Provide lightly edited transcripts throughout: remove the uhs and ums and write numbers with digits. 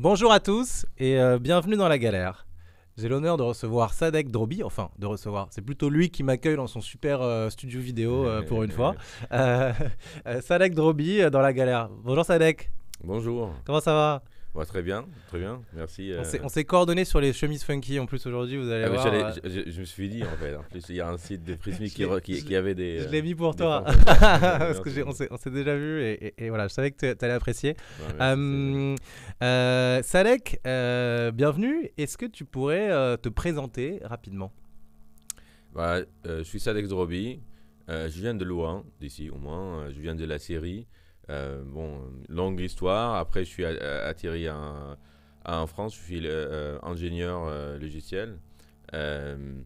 Bonjour à tous et bienvenue dans la galère. J'ai l'honneur de recevoir Sadek Drobi, enfin de recevoir, c'est plutôt lui qui m'accueille dans son super studio vidéo pour une fois. Euh, Sadek Drobi dans la galère. Bonjour Sadek, Bonjour. comment ça va? Très bien, très bien, merci. On s'est coordonné sur les chemises funky en plus aujourd'hui, vous allez Ah, mais voir. je me suis dit en fait, en plus il y a un site de Prismic Je qui avait des. Je l'ai mis pour des toi, formes comme ça. parce que Merci. on s'est déjà vu et voilà, je savais que tu allais apprécier. Ouais, merci, c'est gentil. Sadek, bienvenue. Est-ce que tu pourrais te présenter rapidement? Je suis Sadek Drobi, je viens de loin, d'ici au moins, je viens de la Syrie. Longue histoire. Après, je suis atterri en France, je suis ingénieur logiciel. Euh,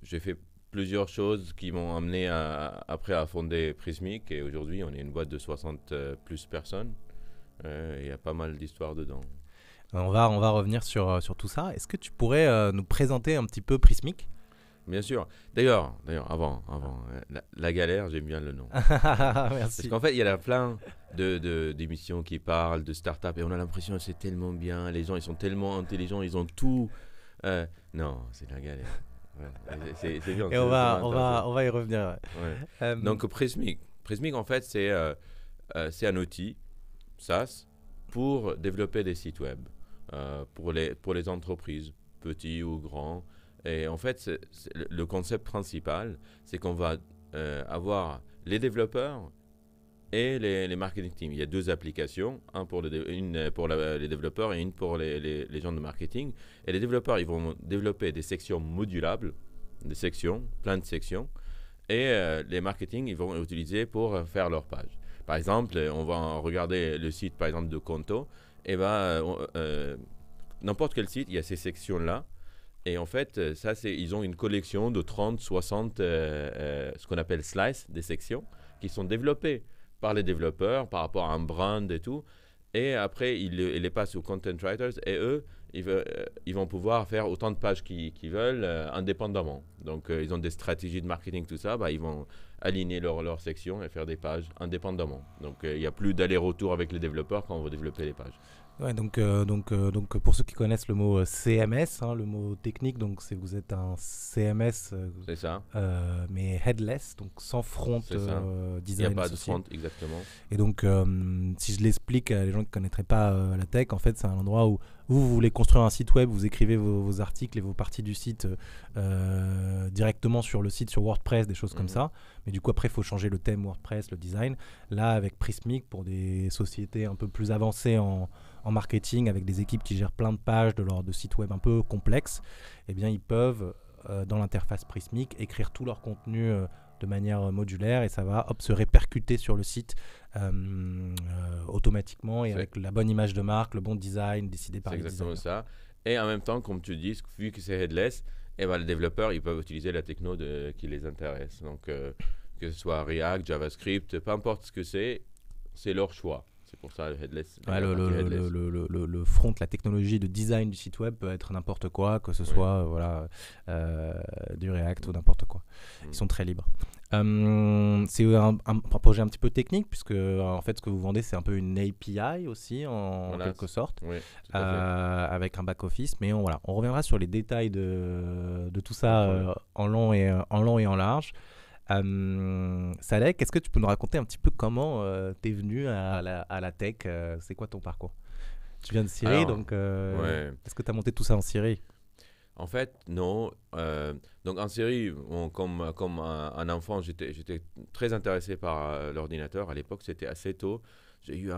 j'ai fait plusieurs choses qui m'ont amené après à fonder Prismic et aujourd'hui on est une boîte de 60 plus personnes. Il y a pas mal d'histoires dedans. On va revenir sur tout ça. Est-ce que tu pourrais nous présenter un petit peu Prismic? Bien sûr. D'ailleurs, avant la galère, j'aime bien le nom. Parce Merci. qu'en fait, il y a plein d'émissions qui parlent de start-up et on a l'impression que c'est tellement bien, les gens ils sont tellement intelligents, ils ont tout. Non, c'est la galère. Ouais, c'est bien, Et ça m'intéresse. on va y revenir. Ouais. Euh, Donc Prismic en fait c'est un outil SaaS pour développer des sites web pour les entreprises, petits ou grands. Et en fait, le concept principal, c'est qu'on va avoir les développeurs et les marketing teams. Il y a deux applications, une pour les développeurs et une pour les gens de marketing. Et les développeurs, ils vont développer des sections modulables, des sections, plein de sections. Et les marketing, ils vont utiliser pour faire leur page. Par exemple, on va regarder le site, par exemple, de Conto. Et n'importe quel site, il y a ces sections-là. Et en fait, ils ont une collection de 30, 60, ce qu'on appelle slices, des sections, qui sont développées par les développeurs par rapport à un brand et tout. Et après, ils les passent aux content writers et eux, ils vont pouvoir faire autant de pages qu'ils veulent indépendamment. Donc, ils ont des stratégies de marketing, tout ça. Ils vont aligner leur section et faire des pages indépendamment. Donc, il n'y a plus d'aller-retour avec les développeurs quand on veut développer les pages. Ouais, donc pour ceux qui connaissent le mot CMS, hein, le mot technique, donc vous êtes un CMS C'est ça, mais headless, donc sans front c'est ça. Il n'y a design pas de associé. front, exactement. Et donc, si je l'explique à les gens qui ne connaîtraient pas la tech, en fait, c'est un endroit où vous voulez construire un site web, vous écrivez vos articles et vos parties du site directement sur le site, sur WordPress, des choses comme Mhm. ça. Mais du coup, après, il faut changer le thème WordPress, le design. Là, avec Prismic, pour des sociétés un peu plus avancées en marketing, avec des équipes qui gèrent plein de pages de sites web un peu complexes, eh bien, ils peuvent, dans l'interface Prismic, écrire tout leur contenu de manière modulaire et ça va se répercuter sur le site automatiquement et C'est avec la bonne image de marque, le bon design décidé par C'est les exactement designers. ça. Et en même temps, comme tu dis, vu que c'est headless, les développeurs ils peuvent utiliser la techno qui les intéresse. Donc, que ce soit React, JavaScript, peu importe ce que c'est leur choix. C'est pour ça le headless, Ouais, la partie headless. le front, la technologie de design du site web peut être n'importe quoi, que ce Oui. soit du React ou n'importe quoi. Ils Mm. sont très libres. C'est un projet un petit peu technique, puisque en fait, ce que vous vendez, c'est un peu une API aussi, en Voilà. quelque sorte, Oui, tout à fait. avec un back-office. Mais on reviendra sur les détails de tout Pas de ça problème. en long et en large. Sadek, est-ce que tu peux nous raconter un petit peu comment t'es venu à la tech? C'est quoi ton parcours? Tu viens de Syrie, Alors, donc ouais. est-ce que tu as monté tout ça en Syrie? En fait, non. Donc en série, comme un enfant, j'étais très intéressé par l'ordinateur. À l'époque, c'était assez tôt. J'ai eu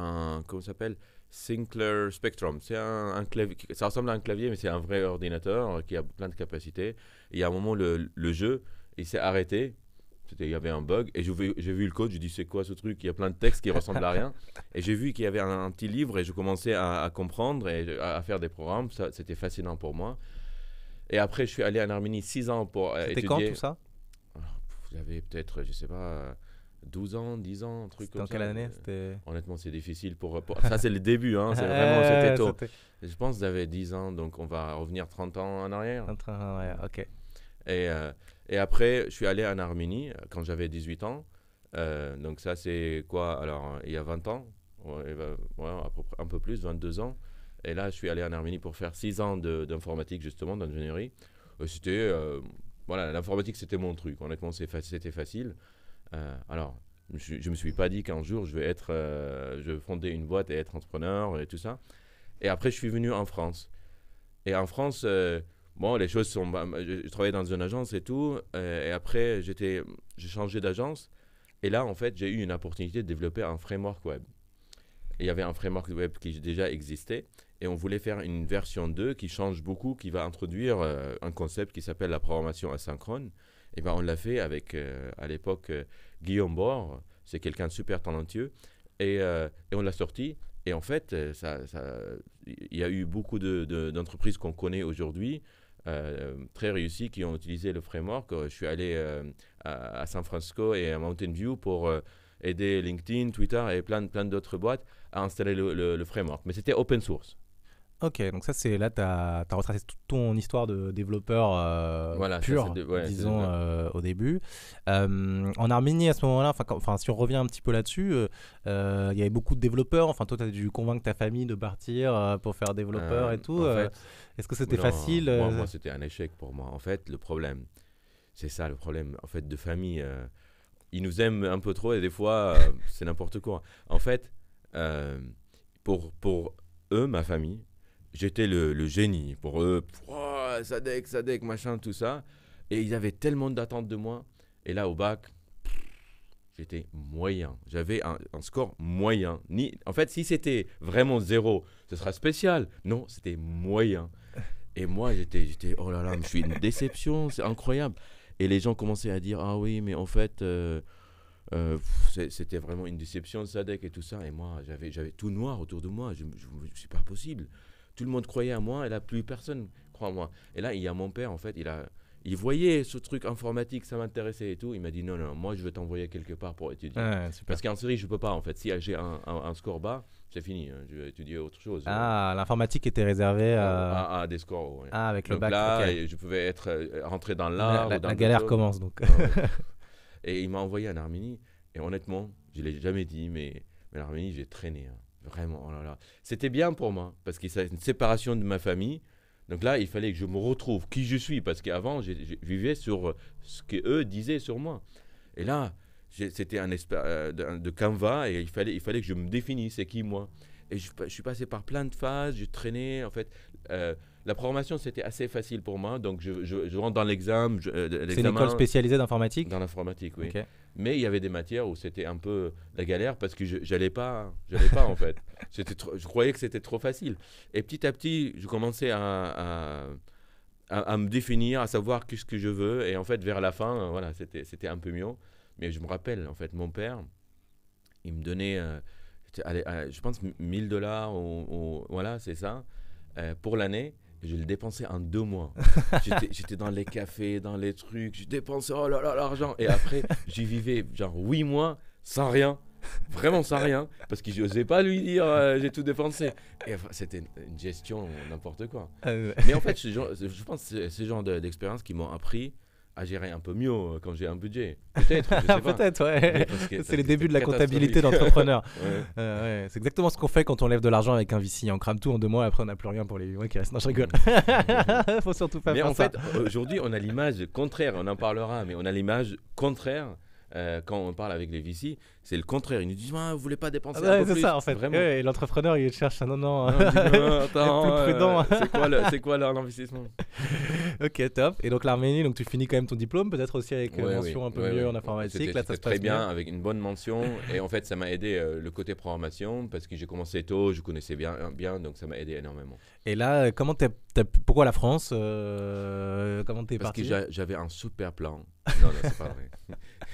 comment ça s'appelle? Sinclair Spectrum. C'est un clavier, ça ressemble à un clavier, mais c'est un vrai ordinateur qui a plein de capacités. Et à un moment, le jeu, il s'est arrêté. Il y avait un bug et j'ai vu le code, j'ai dit c'est quoi ce truc, il y a plein de textes qui ressemblent à rien et j'ai vu qu'il y avait un petit livre et je commençais à comprendre et à faire des programmes, ça c'était fascinant pour moi. Et après, je suis allé en Arménie 6 ans pour C'était quand tout étudier. ça? J'avais peut-être, je sais pas, 12 ans, 10 ans, un truc C'était comme en ça. quelle année? C'était Honnêtement, c'est difficile ça, c'est le début, hein, c'est vraiment, c'était tôt. c'était Je pense que j'avais 10 ans, donc on va revenir 30 ans en arrière. un train, ouais, ok. Et, euh, et après, je suis allé en Arménie quand j'avais 18 ans. Donc ça, c'est quoi? Alors, il y a 20 ans, ouais, ouais, à peu près, un peu plus, 22 ans. Et là, je suis allé en Arménie pour faire 6 ans d'informatique, justement, d'ingénierie. C'était, voilà, l'informatique, c'était mon truc. Honnêtement, c'était facile. Alors, je me suis pas dit qu'un jour, je vais fonder une boîte et être entrepreneur et tout ça. Et après, je suis venu en France. Et en France, bon, les choses sont... Je travaillais dans une agence et tout. Et après, j'ai changé d'agence. Et là, en fait, j'ai eu une opportunité de développer un framework web. Et il y avait un framework web qui déjà existait. Et on voulait faire une version 2 qui change beaucoup, qui va introduire un concept qui s'appelle la programmation asynchrone. Et ben, on l'a fait avec, à l'époque, Guillaume Bord. C'est quelqu'un de super talentueux. Et on l'a sorti. Et en fait, il y a eu beaucoup d'entreprises qu'on connaît aujourd'hui, très réussies, qui ont utilisé le framework. Je suis allé à San Francisco et à Mountain View pour aider LinkedIn, Twitter et plein d'autres boîtes à installer le framework. Mais c'était open source. Ok, donc ça c'est là, tu as retracé toute ton histoire de développeur Voilà, pur, disons, au début. En Arménie, à ce moment-là, si on revient un petit peu là-dessus, il y avait beaucoup de développeurs. Enfin, toi, tu as dû convaincre ta famille de partir pour faire développeur et tout. En fait, est-ce que c'était facile moi, c'était un échec pour moi. En fait, le problème, c'est ça le problème en fait, de famille. Ils nous aiment un peu trop et des fois, c'est n'importe quoi. En fait, pour eux, ma famille, j'étais le génie pour eux. Sadek, machin, tout ça. Et ils avaient tellement d'attentes de moi. Et là, au bac, j'étais moyen. J'avais un score moyen. En fait, si c'était vraiment 0, ce sera spécial. Non, c'était moyen. Et moi, j'étais oh là là, je suis une déception, c'est incroyable. Et les gens commençaient à dire, ah oui, mais en fait, c'était vraiment une déception, Sadek et tout ça. Et moi, j'avais tout noir autour de moi. C'est pas possible. Tout le monde croyait à moi et là, plus personne croit en moi. Et là, il y a mon père, en fait, il voyait ce truc informatique, ça m'intéressait et tout. Il m'a dit non, moi, je veux t'envoyer quelque part pour étudier. Parce qu'en série, je peux pas, en fait. Si j'ai un score bas, c'est fini. Je vais étudier autre chose. L'informatique était réservée à des scores. Ouais. Avec le bac. Là, okay. et je pouvais rentrer dans l'art. La galère commence, donc. Et il m'a envoyé en Arménie. Et honnêtement, je ne l'ai jamais dit, mais l'Arménie, j'ai traîné. Vraiment, oh là là. C'était bien pour moi, parce que c'est une séparation de ma famille. Donc là, il fallait que je me retrouve qui je suis, parce qu'avant, je vivais sur ce qu'eux disaient sur moi. Et là, c'était un de Canva, et il fallait que je me définisse, c'est qui moi. Et je suis passé par plein de phases, je traînais, en fait. La programmation, c'était assez facile pour moi, donc je rentre dans l'examen. C'est une école spécialisée d'informatique ? Dans l'informatique, oui. Okay. Mais il y avait des matières où c'était un peu la galère parce que j'allais pas en fait. Je croyais que c'était trop facile. Et petit à petit, je commençais à me définir, à savoir ce que je veux. Et en fait, vers la fin, voilà, c'était un peu mieux. Mais je me rappelle, en fait, mon père, il me donnait, je pense, $1000 voilà, c'est ça, pour l'année. Je le dépensais en 2 mois. J'étais dans les cafés, dans les trucs. Je dépensais, oh là là, l'argent. Et après, j'y vivais genre 8 mois sans rien. Vraiment sans rien. Parce que je n'osais pas lui dire j'ai tout dépensé. Et enfin, c'était une gestion n'importe quoi. Mais en fait, je pense que c'est ce genre d'expérience qui m'ont appris à gérer un peu mieux quand j'ai un budget. Peut-être, je sais pas. Peut-être, ouais. C'est les débuts de la comptabilité d'entrepreneur. Ouais. C'est exactement ce qu'on fait quand on lève de l'argent avec un VC. On crame tout en 2 mois et après on n'a plus rien pour les 8 mois qui restent. Non, je rigole. Faut surtout pas faire ça. Mais en fait, aujourd'hui, on a l'image contraire. On en parlera, mais on a l'image contraire. Quand on parle avec les VC, c'est le contraire. Ils nous disent vous voulez pas dépenser un peu plus. C'est ça en fait. Vraiment. Et l'entrepreneur il cherche non, attends, plus prudent. c'est quoi l'investissement? Ok, top. Et donc l'Arménie, donc tu finis quand même ton diplôme, peut-être aussi avec mention un peu mieux en informatique. C'était très bien, avec une bonne mention. Et en fait, ça m'a aidé le côté programmation parce que j'ai commencé tôt, je connaissais bien, donc ça m'a aidé énormément. Et là, pourquoi la France Comment t'es parti? Parce que j'avais un super plan. Non, c'est pas vrai.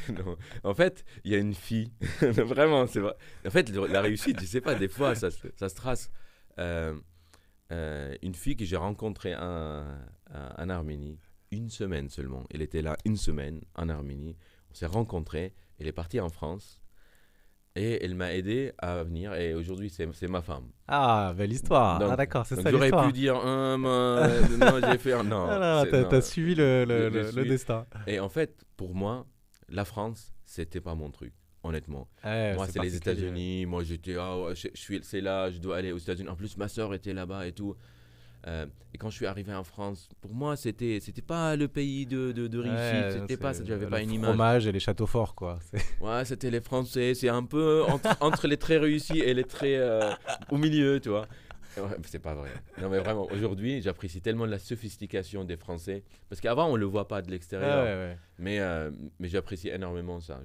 Non. En fait, il y a une fille. Vraiment, c'est vrai. En fait, la réussite, je sais pas, des fois, ça se trace. Une fille que j'ai rencontrée en Arménie, 1 semaine seulement. Elle était là 1 semaine en Arménie. On s'est rencontrés. Elle est partie en France. Et elle m'a aidé à venir. Et aujourd'hui, c'est ma femme. Ah, belle histoire. Donc, d'accord, c'est ça l'histoire. J'aurais pu dire, non, j'ai fait... Non, t'as suivi le destin. Et en fait, pour moi, la France, c'était pas mon truc. honnêtement. Ouais, Moi, c'est les particulier. États-Unis. Moi, j'étais, ah ouais, c'est là, je dois aller aux États-Unis. En plus, ma soeur était là-bas et tout. Et quand je suis arrivé en France, pour moi, c'était pas le pays de réussite. C'était pas, j'avais pas une le image. fromage et les châteaux forts, quoi. Ouais, c'était les Français. C'est un peu entre les très réussis et les très au milieu, tu vois. Ouais, c'est pas vrai. Non, mais vraiment, aujourd'hui, j'apprécie tellement la sophistication des Français. Parce qu'avant, on le voit pas de l'extérieur. Ouais. Mais j'apprécie énormément ça.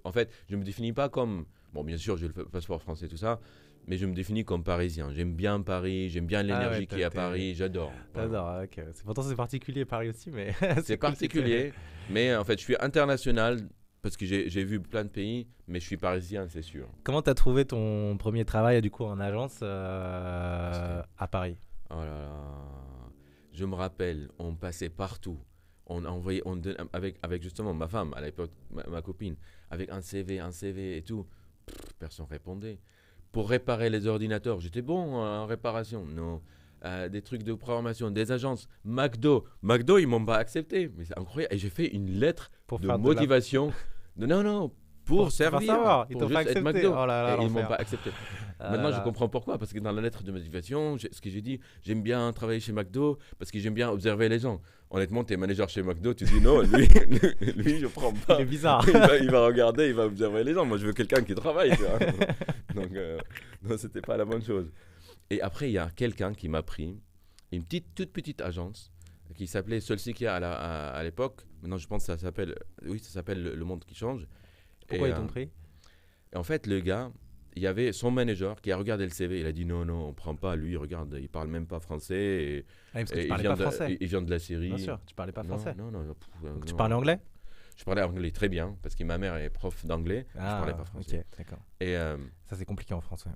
En fait, je me définis pas comme. Bon, bien sûr, j'ai le passeport français, tout ça. Mais je me définis comme parisien. J'aime bien Paris, j'aime bien l'énergie qu'il y a à Paris, j'adore. Vraiment. T'adores, ok. Pourtant, c'est particulier Paris aussi, mais C'est cool, particulier, mais en fait, je suis international parce que j'ai vu plein de pays, mais je suis parisien, c'est sûr. Comment t'as trouvé ton premier travail, du coup, en agence à Paris? Oh là là. Je me rappelle, on passait partout. On envoyait, avec justement ma femme, à l'époque, ma copine, avec un CV et tout. Personne répondait. Pour réparer les ordinateurs, j'étais bon en réparation. Non. Des trucs de programmation, des agences. McDo, ils m'ont pas accepté. Mais c'est incroyable. Et j'ai fait une lettre Pour de faire motivation. Non, pour servir. savoir. Ils Pour t'ont pas juste être accepté. McDo. Oh là là, Et ils m'ont l'enfer. pas accepté. Ah Maintenant, là je là. comprends pourquoi. Parce que dans la lettre de motivation, ce que j'ai dit, j'aime bien travailler chez McDo parce que j'aime bien observer les gens. Honnêtement, tu es manager chez McDo, tu dis non, lui je prends pas. Il est bizarre. Il va regarder, il va observer les gens. Moi, je veux quelqu'un qui travaille. Tu vois. Donc, non, c'était pas la bonne chose. Et après, il y a quelqu'un qui m'a pris, une toute petite agence qui s'appelait Solsikia à l'époque. Maintenant, je pense que ça s'appelle Le Monde qui change. Pourquoi Et, ils t'ont pris? et en fait, le gars, il y avait son manager qui a regardé le CV. Il a dit non, on prend pas. Lui, regarde, il parle même pas français. Ah, parce que Et tu il parlais vient pas français. il vient de la Syrie. Bien sûr, tu parlais pas français. Non. Donc tu non. parlais anglais? Je parlais anglais très bien parce que ma mère est prof d'anglais. Je parlais pas français. Ok, d'accord. Et Ça, c'est compliqué en français.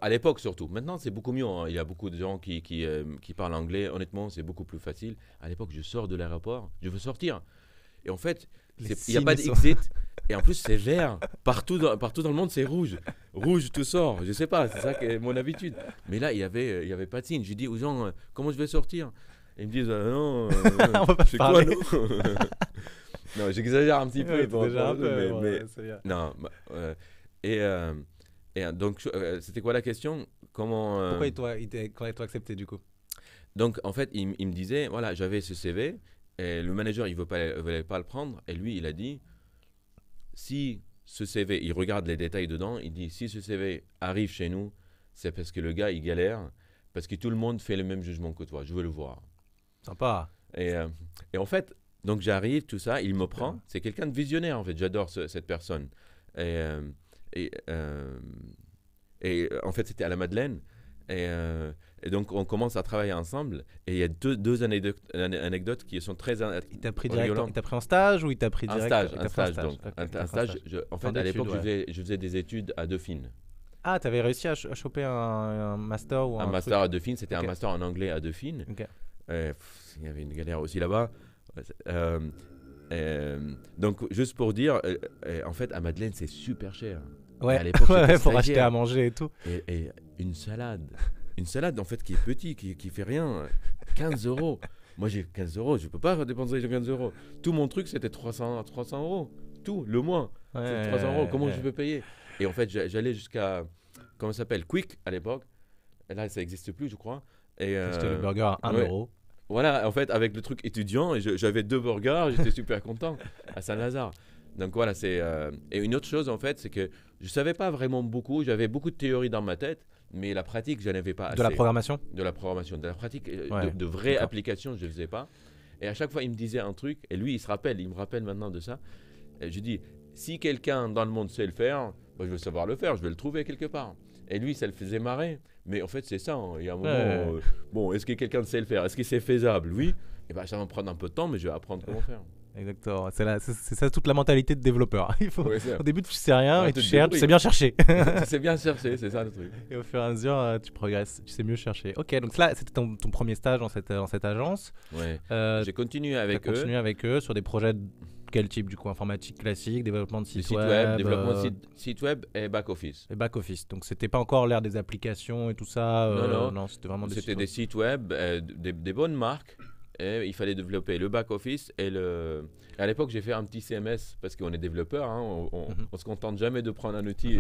à l'époque surtout. Maintenant, c'est beaucoup mieux. Hein. Il y a beaucoup de gens qui parlent anglais. Honnêtement, c'est beaucoup plus facile. À l'époque, je sors de l'aéroport, je veux sortir. Et en fait, il n'y a pas d'exit. Et en plus, c'est vert. Partout dans le monde, c'est rouge. Rouge, tout sort. Je sais pas, c'est ça qui est mon habitude. Mais là, il y avait pas de signe. J'ai dit aux gens, comment je vais sortir? Et ils me disent, non, On va pas c'est quoi, parler. non? Non, j'exagère un petit peu. Ouais, pour- déjà un pour- peu, mais- bon, mais- c'est bien. non, et donc, c'était quoi la question? Comment Pourquoi ils t'ont accepté, du coup? Donc, en fait, il me disait, voilà, j'avais ce CV, et le manager, il voulait pas le prendre, et lui, il a dit, si ce CV, il regarde les détails dedans, il dit, si ce CV arrive chez nous, c'est parce que le gars, il galère, parce que tout le monde fait le même jugement que toi, je veux le voir. Sympa. Et en fait, donc j'arrive, tout ça, il me prend, c'est quelqu'un de visionnaire, en fait, j'adore cette personne. Et, et, euh, en fait, c'était à la Madeleine. Et donc, on commence à travailler ensemble. Et il y a deux anecdotes qui sont très Il t'a pris rigolantes. il t'a pris en stage ou il t'a pris Un direct? stage, Il t'a pris donc. Ok, Un il t'a pris stage. En fait, Fin à l'époque, d'études, je faisais des études à Dauphine. Ah, t'avais réussi à choper un master ou Un un master truc? à Dauphine, c'était Ok. un master en anglais à Dauphine. Ok. Il y avait une galère aussi là-bas. Donc, juste pour dire, en fait, à Madeleine, c'est super cher. Ouais, à l'époque, j'étais pour acheter stagiaire. à manger et tout. Et une salade. Une salade, en fait, qui est petite, qui fait rien. 15 euros. Moi, j'ai 15 euros. Je peux pas dépenser 15 euros. Tout mon truc, c'était 300 euros. Tout, le mois. C'est 300 euros. Comment je peux payer? Et en fait, j'allais jusqu'à, comment ça s'appelle? Quick, à l'époque. Et là, ça n'existe plus, je crois. Et Acheter le burger à 1 ouais. euro. Voilà, en fait, avec le truc étudiant, et j'avais 2 burgers, j'étais super content à Saint-Lazare. Donc voilà, c'est. Et une autre chose, en fait, c'est que je savais pas vraiment beaucoup. J'avais beaucoup de théories dans ma tête, mais la pratique, je n'avais pas assez. De la programmation? De la programmation, de la pratique, Ouais, de vraies d'accord. applications, je ne faisais pas. Et à chaque fois, il me disait un truc, et lui, il me rappelle maintenant de ça. Et je dis, si quelqu'un dans le monde sait le faire, bah, je veux savoir le faire, je vais le trouver quelque part. Et lui, ça le faisait marrer. Mais en fait, c'est ça. Hein. Il y a un moment, Ouais. bon, est-ce que quelqu'un sait le faire? Est-ce que c'est faisable? Oui. Et ben, ça va me prendre un peu de temps, mais je vais apprendre comment faire. Exactement. C'est ça toute la mentalité de développeur. Ouais, c'est ça. Au début, tu sais rien, Ouais, mais tu tu te sais débrouilles. bien chercher. Tu sais bien chercher, c'est ça le truc. Et au fur et à mesure, tu progresses, tu sais mieux chercher. Ok, donc là, c'était ton premier stage dans cette agence. Ouais. Euh, J'ai continué T'as avec eux. continué avec eux sur des projets de quel type du coup? Informatique classique, développement de Le site site web, web, développement de site web et back-office. et back office. Donc c'était pas encore l'ère des applications et tout ça. Non. C'était vraiment des C'était sites des web. sites web, des bonnes marques, Et il fallait développer le back-office et le... Et à l'époque, j'ai fait un petit CMS parce qu'on est développeur, hein, on se contente jamais de prendre un outil.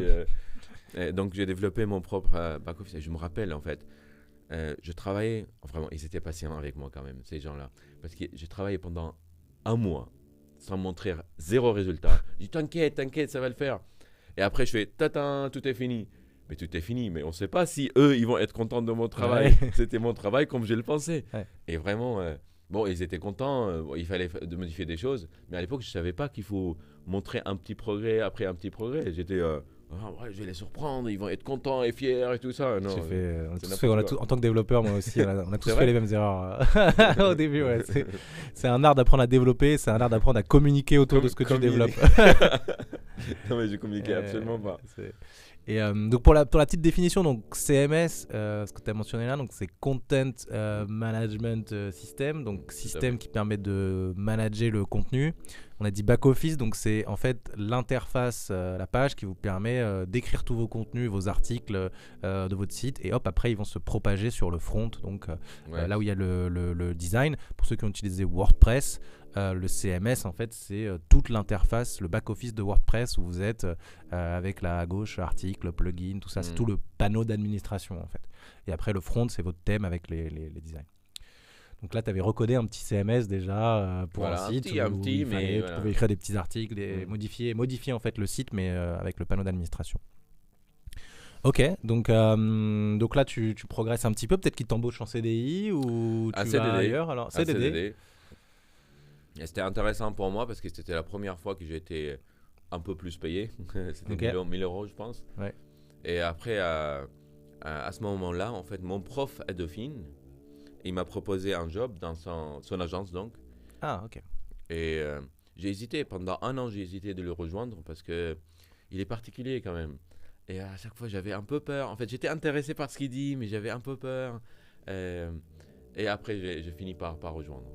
Et donc, j'ai développé mon propre back-office. Et je me rappelle, en fait, je travaillais... Vraiment, ils étaient patients avec moi quand même, ces gens-là. Parce que j'ai travaillé pendant un mois sans montrer zéro résultat. Je dis, t'inquiète, ça va le faire. Et après, je fais, tata, tout est fini. Mais tout est fini, mais on ne sait pas si eux, ils vont être contents de mon travail. Ouais. C'était mon travail comme je le pensais. Ouais. Et vraiment, bon, ils étaient contents, il fallait de modifier des choses. Mais à l'époque, je ne savais pas qu'il faut montrer un petit progrès après un petit progrès. J'étais, ah, ouais, je vais les surprendre, ils vont être contents et fiers et tout ça. Non, En tant que développeur, moi aussi, on a tous C'est fait vrai les mêmes erreurs au début. Ouais. C'est un art d'apprendre à développer, c'est un art d'apprendre à communiquer autour de ce que tu développes. Non, mais je communiquais absolument pas. Et donc pour la petite définition, donc CMS, ce que tu as mentionné là, donc c'est Content Management System, donc système qui permet de manager le contenu. On a dit back office, donc c'est en fait l'interface, la page qui vous permet d'écrire tous vos contenus, vos articles de votre site, et hop, après ils vont se propager sur le front, donc là où il y a le design. Pour ceux qui ont utilisé WordPress, le CMS en fait c'est toute l'interface, le back-office de WordPress où vous êtes avec là à gauche article, plugin, tout ça, c'est tout le panneau d'administration en fait. Et après le front c'est votre thème avec les designs. Donc là tu avais recodé un petit CMS déjà pour un site où tu pouvais écrire des petits articles et modifier en fait le site mais avec le panneau d'administration. Ok, donc là tu progresses un petit peu, peut-être qu'ils t'embauchent en CDI ou tu vas ailleurs alors. CDD. Et c'était intéressant pour moi parce que c'était la première fois que j'ai été un peu plus payé. C'était 1000 euros, je pense. Ouais. Et après, à ce moment-là, en fait, mon prof à Dauphine, il m'a proposé un job dans son agence, donc. Ah, ok. Et j'ai hésité. Pendant un an, j'ai hésité de le rejoindre parce qu'il est particulier quand même. Et à chaque fois, j'avais un peu peur. En fait, j'étais intéressé par ce qu'il dit, mais j'avais un peu peur. Et après, j'ai fini par rejoindre.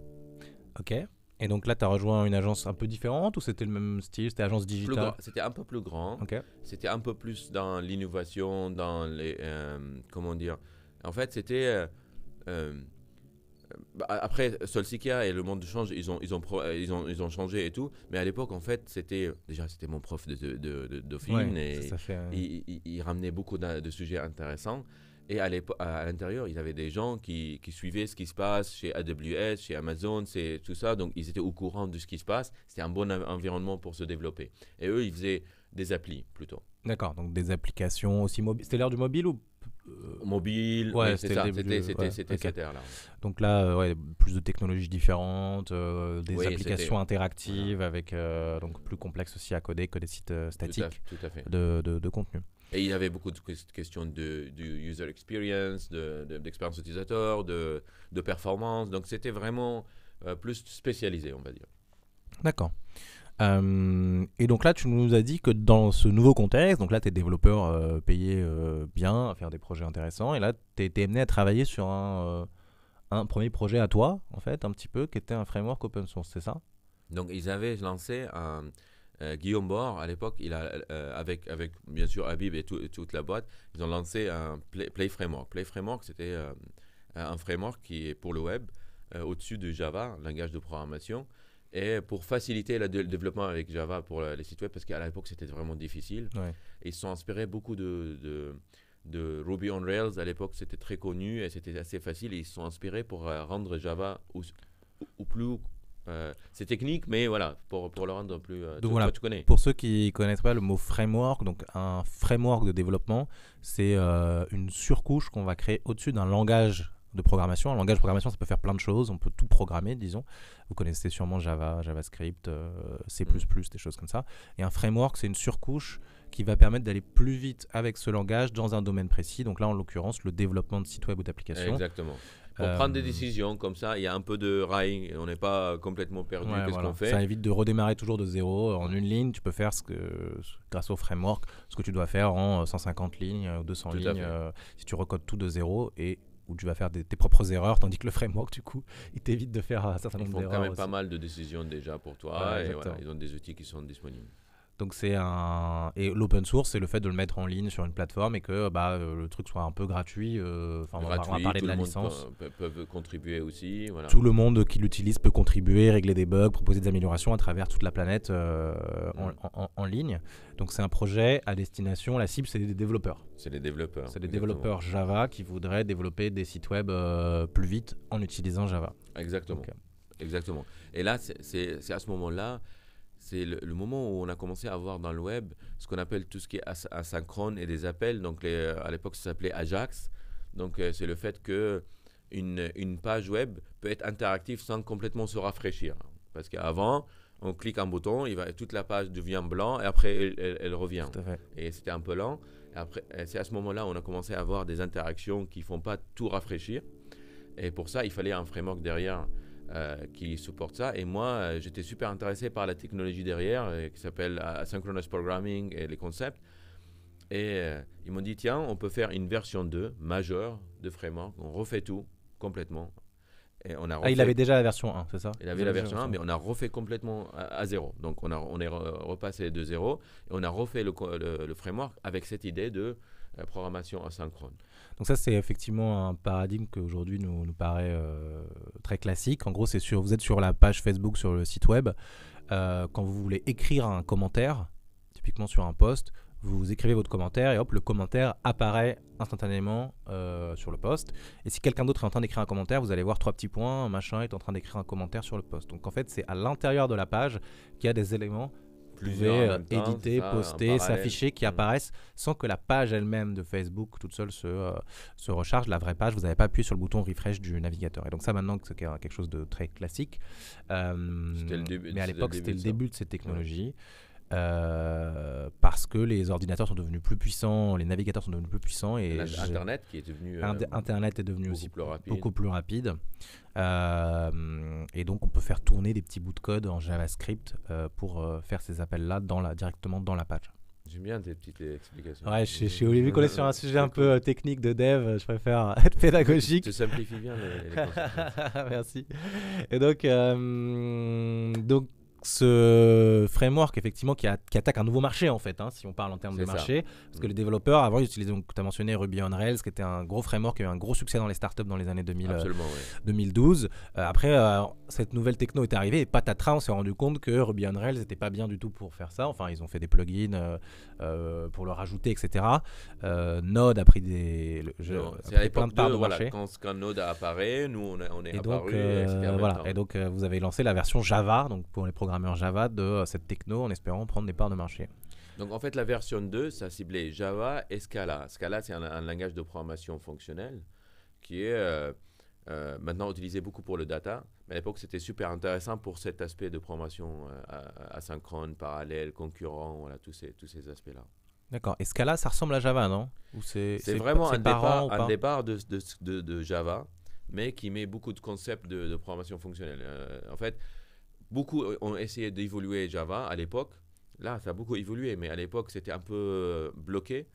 Ok. Et donc là, tu as rejoint une agence un peu différente ou c'était le même style? C'était agence digitale? C'était un peu plus grand. Okay. C'était un peu plus dans l'innovation, dans les... comment dire? En fait, c'était... après, Solsikia et le monde change, ils ont changé et tout. Mais à l'époque, en fait, c'était mon prof de Dauphine et il ramenait beaucoup de sujets intéressants. Et à l'intérieur, il y avait des gens qui suivaient ce qui se passe chez AWS, chez Amazon, c'est tout ça. Donc, ils étaient au courant de ce qui se passe. C'était un bon environnement pour se développer. Et eux, ils faisaient des applis plutôt. D'accord, donc des applications aussi mobiles. C'était l'ère du mobile ou mobile, ouais, c'était cette ère-là. Donc là, plus de technologies différentes, des applications interactives avec donc plus complexes aussi à coder que des sites statiques tout à fait. De contenu. Et il y avait beaucoup de questions du user experience, d'expérience utilisateur, de performance. Donc c'était vraiment plus spécialisé, on va dire. D'accord. Et donc là, tu nous as dit que dans ce nouveau contexte, donc là, tu es développeur payé bien, à faire des projets intéressants, et là, tu es amené à travailler sur un premier projet à toi, en fait, un petit peu, qui était un framework open source, c'est ça? Donc, ils avaient lancé Guillaume Bord, à l'époque, avec bien sûr Habib et toute la boîte, ils ont lancé un Play Framework. Play Framework, c'était un framework qui est pour le web, au-dessus de Java, langage de programmation. Et pour faciliter le développement avec Java pour les sites web, parce qu'à l'époque, c'était vraiment difficile. Ouais. Ils se sont inspirés beaucoup de Ruby on Rails. À l'époque, c'était très connu et c'était assez facile. Et ils se sont inspirés pour rendre Java ou plus... c'est technique, mais voilà, pour le rendre plus... Donc voilà, tu connais. Pour ceux qui ne connaissent pas le mot framework, donc un framework de développement, c'est une surcouche qu'on va créer au-dessus d'un langage de programmation. Un langage de programmation, ça peut faire plein de choses. On peut tout programmer, disons. Vous connaissez sûrement Java, JavaScript, C++, des choses comme ça. Et un framework, c'est une surcouche qui va permettre d'aller plus vite avec ce langage dans un domaine précis. Donc là, en l'occurrence, le développement de sites web ou d'applications. Exactement. Pour prendre des décisions comme ça, il y a un peu de rail, on n'est pas complètement perdu. Qu'est-ce qu'on fait? Ça évite de redémarrer toujours de zéro. En une ligne, tu peux faire grâce au framework, ce que tu dois faire en 150 lignes ou 200 lignes si tu recodes tout de zéro et où tu vas faire tes propres erreurs, tandis que le framework, du coup, il t'évite de faire un certain nombre d'erreurs. Ils font quand même pas mal de décisions déjà pour toi et voilà, ils ont des outils qui sont disponibles. Donc et l'open source, c'est le fait de le mettre en ligne sur une plateforme et que le truc soit un peu gratuit. On va parler de la licence. Peuvent contribuer aussi. Voilà. Tout le monde qui l'utilise peut contribuer, régler des bugs, proposer des améliorations à travers toute la planète en ligne. Donc c'est un projet à destination. La cible, c'est des développeurs. C'est les développeurs. C'est des développeurs Java qui voudraient développer des sites web plus vite en utilisant Java. Exactement. Exactement. Et là, c'est à ce moment-là. C'est le moment où on a commencé à avoir dans le web ce qu'on appelle tout ce qui est asynchrone et des appels. Donc, à l'époque, ça s'appelait Ajax. Donc, c'est le fait qu'une page web peut être interactive sans complètement se rafraîchir. Parce qu'avant, on clique un bouton, toute la page devient blanc et après, elle revient. Tout à fait. Et c'était un peu lent. Et après, c'est à ce moment-là où on a commencé à avoir des interactions qui ne font pas tout rafraîchir. Et pour ça, il fallait un framework derrière qui supporte ça. Et moi, j'étais super intéressé par la technologie derrière qui s'appelle Asynchronous Programming et les concepts. Et ils m'ont dit, tiens, on peut faire une version 2 majeure de framework. On refait tout complètement. Et on a refait... il avait déjà la version 1, c'est ça? Il avait la version 1, mais on a refait complètement à zéro. Donc, on est repassé de zéro et on a refait le framework avec cette idée de programmation asynchrone. Donc ça, c'est effectivement un paradigme qui aujourd'hui nous paraît très classique. En gros, vous êtes sur la page Facebook, sur le site web. Quand vous voulez écrire un commentaire, typiquement sur un post, vous écrivez votre commentaire et hop, le commentaire apparaît instantanément sur le post. Et si quelqu'un d'autre est en train d'écrire un commentaire, vous allez voir 3 petits points, machin est en train d'écrire un commentaire sur le post. Donc en fait, c'est à l'intérieur de la page qu'il y a des éléments vous pouvez éditer, poster, s'afficher, qui apparaissent sans que la page elle-même de Facebook toute seule se recharge. La vraie page, vous n'avez pas appuyé sur le bouton refresh du navigateur. Et donc ça, maintenant, c'est quelque chose de très classique. Mais à l'époque, c'était le début de cette technologie. Parce que les ordinateurs sont devenus plus puissants, les navigateurs sont devenus plus puissants et Internet qui est devenu Internet est devenu aussi beaucoup plus rapide. Et donc on peut faire tourner des petits bouts de code en JavaScript pour faire ces appels-là directement dans la page. J'aime bien tes petites explications. Ouais, chez Olivier, qu'on est sur un sujet un peu technique de dev, je préfère être pédagogique. Tu simplifies bien les concepts. Merci. Et donc ce framework effectivement qui attaque un nouveau marché en fait, si on parle en termes de marché, parce que les développeurs avant ils utilisaient, donc tu as mentionné Ruby on Rails qui était un gros framework qui a eu un gros succès dans les startups dans les années 2012. Après cette nouvelle techno est arrivée et patatras, on s'est rendu compte que Ruby on Rails n'était pas bien du tout pour faire ça. Enfin ils ont fait des plugins pour le rajouter, etc. Node a pris c'est à l'époque de marché. Quand Node apparaît, nous on est apparu. Et donc vous avez lancé la version Java, donc pour les programmeurs Java de cette techno en espérant prendre des parts de marché. Donc en fait la version 2 ça ciblait Java et Scala. Scala c'est un langage de programmation fonctionnelle qui est maintenant utilisé beaucoup pour le data, mais à l'époque c'était super intéressant pour cet aspect de programmation asynchrone, parallèle, concurrent, voilà, tous ces aspects-là. D'accord. Et Scala ça ressemble à Java, non? Ou c'est vraiment un départ de Java, mais qui met beaucoup de concepts de programmation fonctionnelle. En fait, beaucoup ont essayé d'évoluer Java à l'époque. Là, ça a beaucoup évolué, mais à l'époque, c'était un peu bloqué.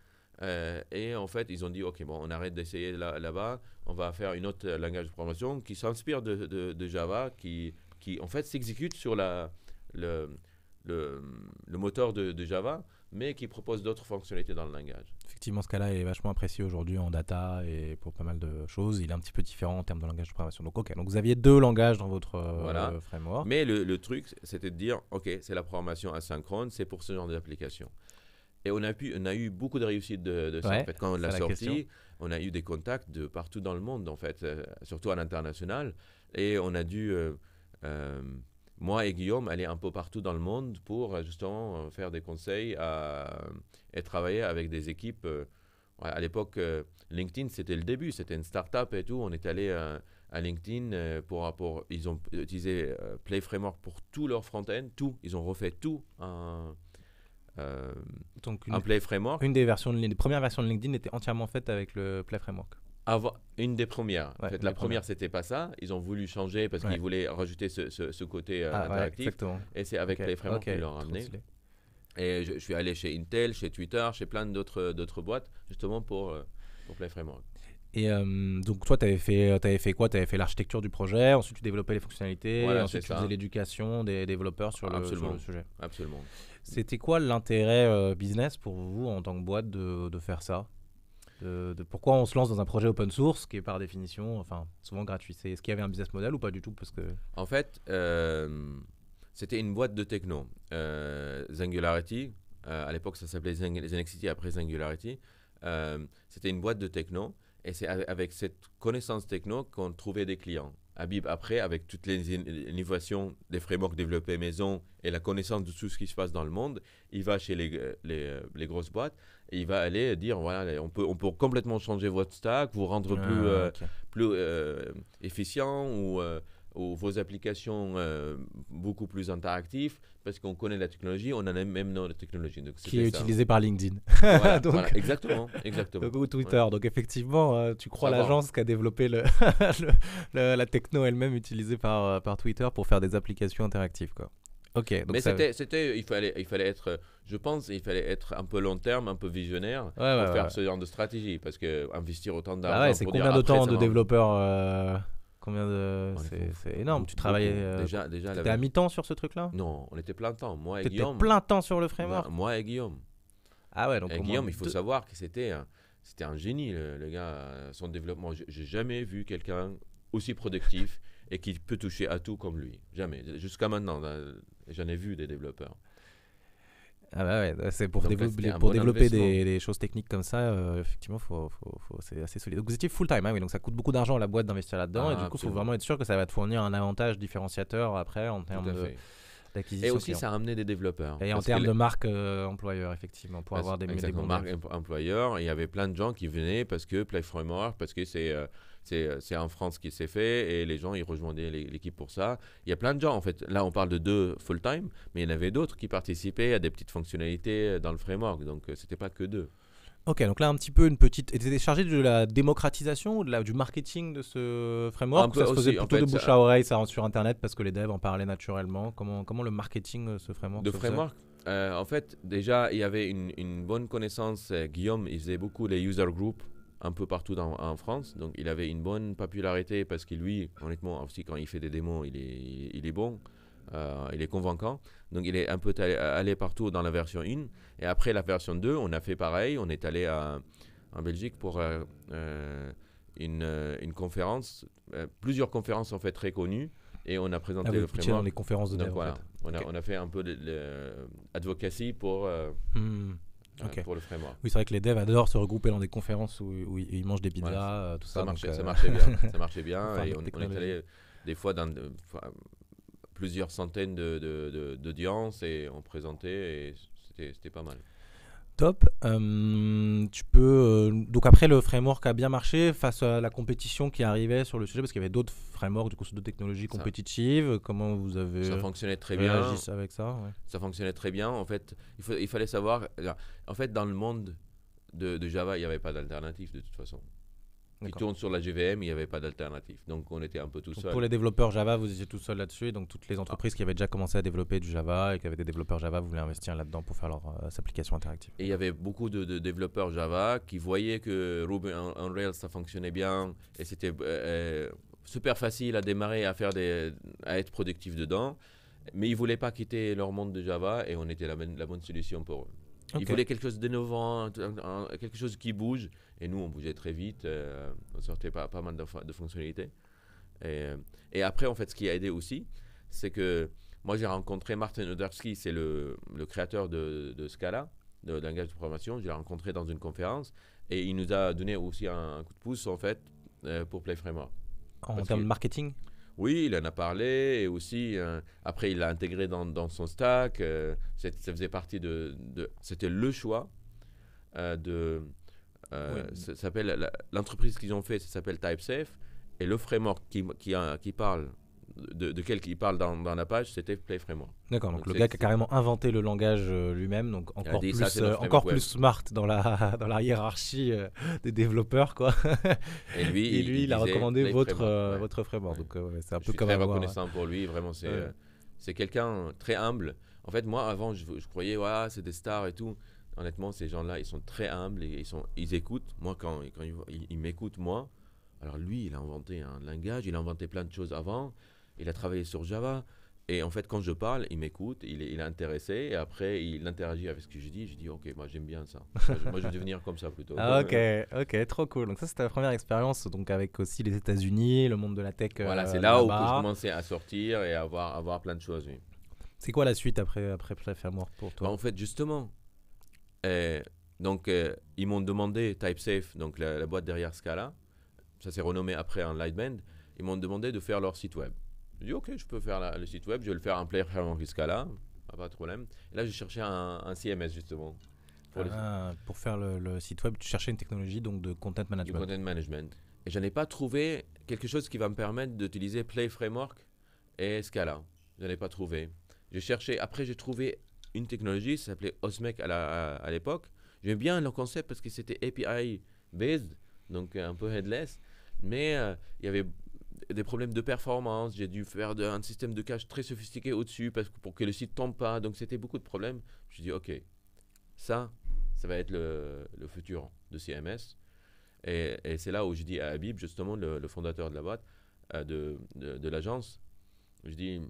Et en fait, ils ont dit, OK, bon, on arrête d'essayer là-bas. On va faire une autre langage de programmation qui s'inspire de Java, qui en fait s'exécute sur le moteur de Java, mais qui propose d'autres fonctionnalités dans le langage. Effectivement, Scala est vachement apprécié aujourd'hui en data et pour pas mal de choses. Il est un petit peu différent en termes de langage de programmation. Donc, OK. Donc, vous aviez 2 langages dans votre framework. Mais le truc, c'était de dire, OK, c'est la programmation asynchrone, c'est pour ce genre d'application. Et on a eu beaucoup de réussite de ça. En fait, quand on l'a sorti, on a eu des contacts de partout dans le monde, en fait, surtout à l'international. Et on a dû... moi et Guillaume aller un peu partout dans le monde pour justement faire des conseils et travailler avec des équipes. À l'époque, LinkedIn, c'était le début, c'était une start-up et tout. On est allé à LinkedIn ils ont utilisé Play Framework pour tout leur front-end, tout. Ils ont refait tout Donc un Play Framework. Une des premières versions de LinkedIn était entièrement faite avec le Play Framework. Une des premières. En fait, la première, c'était pas ça. Ils ont voulu changer parce qu'ils voulaient rajouter ce côté interactif. Et c'est avec Play Framework qu'ils l'ont ramené. Et je suis allé chez Intel, chez Twitter, chez plein d'autres boîtes, justement pour Play Framework. Et donc toi, tu avais fait quoi? Tu avais fait l'architecture du projet, ensuite tu développais les fonctionnalités, et Voilà, ensuite c'est tu ça. faisais l'éducation des développeurs sur le sujet. Absolument. C'était quoi l'intérêt business pour vous en tant que boîte de faire ça? Pourquoi on se lance dans un projet open source qui est par définition, enfin, souvent gratuit? Est-ce qu'il y avait un business model ou pas du tout? Parce que... En fait, c'était une boîte de techno. Singularity, à l'époque ça s'appelait Zenexity, après Singularity. C'était une boîte de techno et c'est avec cette connaissance techno qu'on trouvait des clients. Habib, après, avec toutes les innovations des frameworks développés maison et la connaissance de tout ce qui se passe dans le monde, il va chez les grosses boîtes et il va aller dire voilà, on peut complètement changer votre stack, vous rendre plus efficient ou vos applications beaucoup plus interactives parce qu'on connaît la technologie, on a même dans la technologie. Donc, qui est utilisée par LinkedIn. Voilà, donc, voilà, exactement. Ou Twitter. Ouais. Donc effectivement, tu crois l'agence qui a développé la techno elle-même utilisée par Twitter pour faire des applications interactives, quoi. Ok. Donc mais il fallait être, je pense, il fallait être un peu long terme, un peu visionnaire pour faire ce genre de stratégie, parce que investir autant d'argent. C'est combien de temps de développeurs c'est énorme. Tu travaillais déjà t'étais à mi-temps sur ce truc-là? Non, on était plein temps. Moi et Guillaume. Plein temps sur le framework? Moi et Guillaume. Ah ouais, donc Guillaume, il faut savoir que c'était un génie, le gars. Son développement, j'ai jamais vu quelqu'un aussi productif et qui peut toucher à tout comme lui. Jamais. Jusqu'à maintenant, j'en ai vu des développeurs. Ah bah ouais, c'est pour développer des choses techniques comme ça, effectivement, c'est assez solide. Donc vous étiez full time, oui, donc ça coûte beaucoup d'argent à la boîte d'investir là-dedans, et du coup, il faut vraiment être sûr que ça va te fournir un avantage différenciateur après en termes d'acquisition. Et aussi, ça a amené des développeurs. Et en termes de marque employeur, effectivement, pour avoir des bons marques employeurs. Il y avait plein de gens qui venaient parce que Play Framework, parce que c'est en France qui s'est fait et les gens ils rejoignaient l'équipe pour ça. Il y a plein de gens en fait. Là on parle de 2 full-time, mais il y en avait d'autres qui participaient à des petites fonctionnalités dans le framework. Donc c'était pas que 2. Ok, donc là un petit peu une petite... Et tu étais chargé de la démocratisation ou du marketing de ce framework? Ça se faisait plutôt de bouche à oreille sur Internet parce que les devs en parlaient naturellement. Comment le marketing ce framework de framework en fait déjà il y avait une bonne connaissance. Guillaume il faisait beaucoup les user groups un peu partout en France, donc il avait une bonne popularité parce que lui, honnêtement, aussi quand il fait des démos, il est bon, il est convaincant, donc il est un peu allé partout dans la version 1, et après la version 2, on a fait pareil, on est allé en Belgique pour une conférence, plusieurs conférences en fait très connues, et on a présenté le framework. Dans les conférences de dev, voilà, en fait. on a fait un peu d'advocacy pour... pour le framework. Oui, c'est vrai que les devs adorent se regrouper dans des conférences où ils mangent des pizzas, tout ça. Ça marchait bien. Ça marchait bien. Et on est allé des fois dans plusieurs centaines d'audiences et on présentait et c'était pas mal. Top. Tu peux donc après le framework a bien marché face à la compétition qui arrivait sur le sujet parce qu'il y avait d'autres frameworks du coup sur d'autres technologies compétitives. Comment vous avez ça fonctionnait très bien avec ça? Ouais. Ça fonctionnait très bien. En fait, il fallait savoir. En fait, dans le monde de Java, il n'y avait pas d'alternative de toute façon. Qui tourne sur la JVM, il n'y avait pas d'alternative. Donc on était un peu tout seul. Pour les développeurs Java, vous étiez tout seul là-dessus. Et donc toutes les entreprises qui avaient déjà commencé à développer du Java et qui avaient des développeurs Java voulaient investir là-dedans pour faire leurs applications interactives. Et il y avait beaucoup de développeurs Java qui voyaient que Ruby on Rails ça fonctionnait bien et c'était super facile à démarrer, à être productif dedans. Mais ils ne voulaient pas quitter leur monde de Java et on était la bonne solution pour eux. Ils voulaient quelque chose d'innovant, quelque chose qui bouge. Et nous, on bougeait très vite. On sortait pas mal de fonctionnalités. Et après, en fait, ce qui a aidé aussi, c'est que moi, j'ai rencontré Martin Odersky, c'est le créateur de Scala, de langage de programmation. Je l'ai rencontré dans une conférence. Et il nous a donné aussi un coup de pouce, en fait, pour Play Framework. En termes de marketing? Oui, il en a parlé et aussi après il l'a intégré dans son stack. Ça faisait partie c'était le choix ça s'appelle l'entreprise qu'ils ont fait, ça s'appelle TypeSafe et le framework qui parle de quel il parle dans la page, c'était Play Framework. D'accord, donc le gars qui a carrément inventé le langage lui-même, donc encore plus smart dans la hiérarchie des développeurs, quoi. Et lui, il a recommandé votre framework. Donc c'est un peu comme très reconnaissant pour lui, vraiment c'est quelqu'un très humble. En fait, moi avant je croyais c'est des stars et tout. honnêtement, ces gens-là, ils sont très humbles et ils écoutent. Moi, quand ils m'écoutent, moi, alors lui, il a inventé un langage, il a inventé plein de choses avant, il a travaillé sur Java. Et en fait, quand je parle, il m'écoute, il est intéressé, et après, il interagit avec ce que je dis. Je dis, ok, moi j'aime bien ça. Moi, je vais devenir comme ça plutôt. Ah, ok, trop cool. Donc ça, c'était la première expérience, donc avec aussi les États-Unis, le monde de la tech Voilà, c'est là où je là-bas. commençais à sortir et à avoir plein de choses. Oui. C'est quoi la suite après Play Framework pour Bah, toi? en fait, justement, euh, donc ils m'ont demandé, TypeSafe, donc la boîte derrière Scala, ça s'est renommé après en Lightband, ils m'ont demandé de faire leur site web. J'ai dit, ok, je peux faire le site web, je vais le faire en Play Framework Scala, pas de problème. Et là, je cherchais un CMS, justement. Pour faire le site web, tu cherchais une technologie donc de content Du management. content management. Et je n'ai pas trouvé quelque chose qui va me permettre d'utiliser Play Framework et Scala. Je n'ai pas trouvé. J'ai cherché, après j'ai trouvé une technologie, ça s'appelait Osmec à l'époque. J'aime bien le concept parce que c'était API based, donc un peu headless, mais il y avait des problèmes de performance. J'ai dû faire un système de cache très sophistiqué au-dessus pour que le site tombe pas, donc c'était beaucoup de problèmes. Je me suis dit, ok, ça va être le futur de CMS. Et c'est là où je dis à Habib, justement, le fondateur de la boîte, de l'agence, je dis,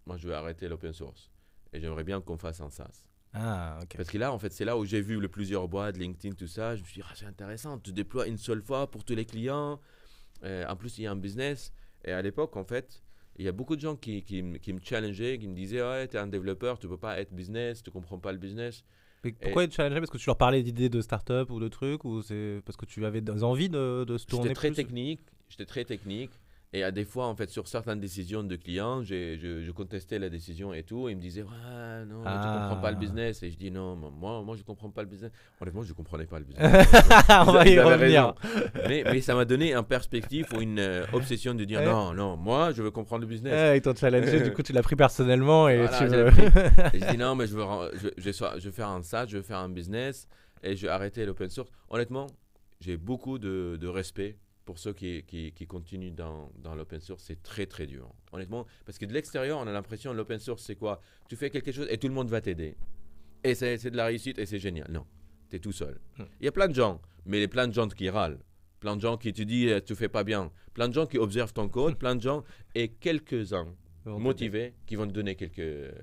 moi, je vais arrêter l'open source. Et j'aimerais bien qu'on fasse un SaaS. Ah, ok. Parce que là, en fait, c'est là où j'ai vu plusieurs boîtes, LinkedIn, tout ça. Je me suis dit, c'est intéressant, tu déploies une seule fois pour tous les clients. En plus, il y a un business. Et à l'époque, en fait, il y a beaucoup de gens qui me challengeaient, qui me disaient, ouais, tu es un développeur, tu ne peux pas être business, tu ne comprends pas le business. Mais pourquoi ils te challengeaient? Parce que tu leur parlais d'idées de start-up ou de trucs, ou c'est parce que tu avais des envies de se tourner plus? J'étais très technique. Et à des fois, en fait, sur certaines décisions de clients, je contestais la décision et tout. Et ils me disaient, ouais, non, mais tu comprends pas le business. Et je dis, non, moi, je comprends pas le business. Honnêtement, je comprenais pas le business. On va y Ils avaient revenir. raison. Mais ça m'a donné une perspective ou une obsession de dire, Ouais. non, moi, je veux comprendre le business. Ils t'ont challengé, du coup tu l'as pris personnellement et Voilà, tu j'ai veux... pris. Et je dis, non, mais je veux faire un SaaS, je veux faire un business. Et je vais arrêter l'open source. Honnêtement, j'ai beaucoup de respect pour ceux qui continuent dans l'open source. C'est très, très dur. Honnêtement, parce que de l'extérieur, on a l'impression que l'open source, c'est quoi? Tu fais quelque chose et tout le monde va t'aider. Et c'est de la réussite et c'est génial. Non, tu es tout seul. Il y a plein de gens, mais il y a plein de gens qui râlent. Plein de gens qui te disent tu fais pas bien. Plein de gens qui observent ton code. Plein de gens et quelques-uns motivés qui vont te donner quelques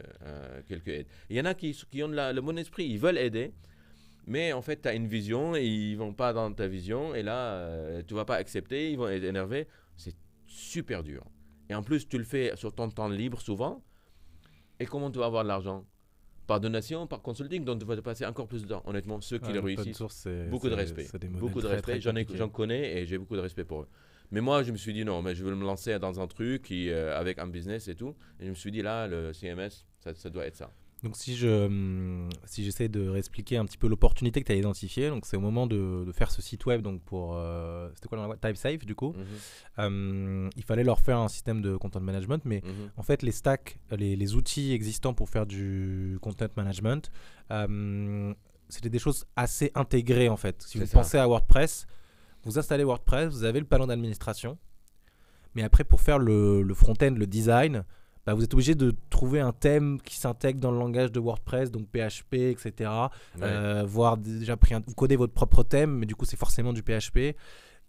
aides. Il y en a qui ont le bon esprit, ils veulent aider. Mais en fait, tu as une vision et ils vont pas dans ta vision. Et là, tu vas pas accepter, ils vont être énervés. C'est super dur. Et en plus, tu le fais sur ton temps libre souvent. Et comment tu vas avoir de l'argent? Par donation, par consulting, donc tu vas te passer encore plus de temps. Honnêtement, ceux qui le réussissent, beaucoup de respect. Beaucoup de respect. J'en connais et j'ai beaucoup de respect pour eux. Mais moi, je me suis dit non, mais je vais me lancer dans un truc avec un business et tout. Et je me suis dit là, le CMS, ça doit être ça. Donc si j'essaie de réexpliquer un petit peu l'opportunité que tu as identifiée, donc c'est au moment de faire ce site web donc pour c'était quoi la TypeSafe du coup. Il fallait leur faire un système de content management, mais en fait les stacks, les outils existants pour faire du content management, c'était des choses assez intégrées en fait. Si vous pensez à WordPress, vous installez WordPress, vous avez le panneau d'administration, mais après pour faire le front-end, le design, vous êtes obligé de trouver un thème qui s'intègre dans le langage de WordPress, donc PHP, etc. Ouais. Voire déjà vous codez votre propre thème, mais du coup c'est forcément du PHP.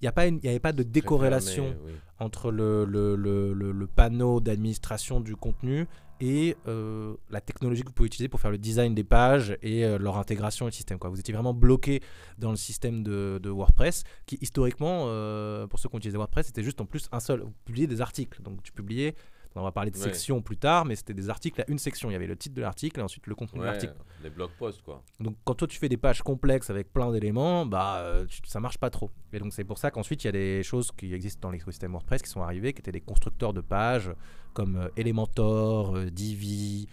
Il n'y avait pas de décorrélation entre le panneau d'administration du contenu et la technologie que vous pouvez utiliser pour faire le design des pages et leur intégration au système, quoi. Vous étiez vraiment bloqué dans le système de WordPress qui historiquement, pour ceux qui ont utilisé WordPress, c'était juste en plus un seul. Vous publiez des articles, donc tu publiais... On va parler de sections plus tard, mais c'était des articles à une section. Il y avait le titre de l'article et ensuite le contenu de l'article. Des blog posts, quoi. Donc, quand toi, tu fais des pages complexes avec plein d'éléments, ça marche pas trop. Et donc, c'est pour ça qu'ensuite, il y a des choses qui existent dans l'écosystème WordPress qui sont arrivées, qui étaient des constructeurs de pages comme Elementor, Divi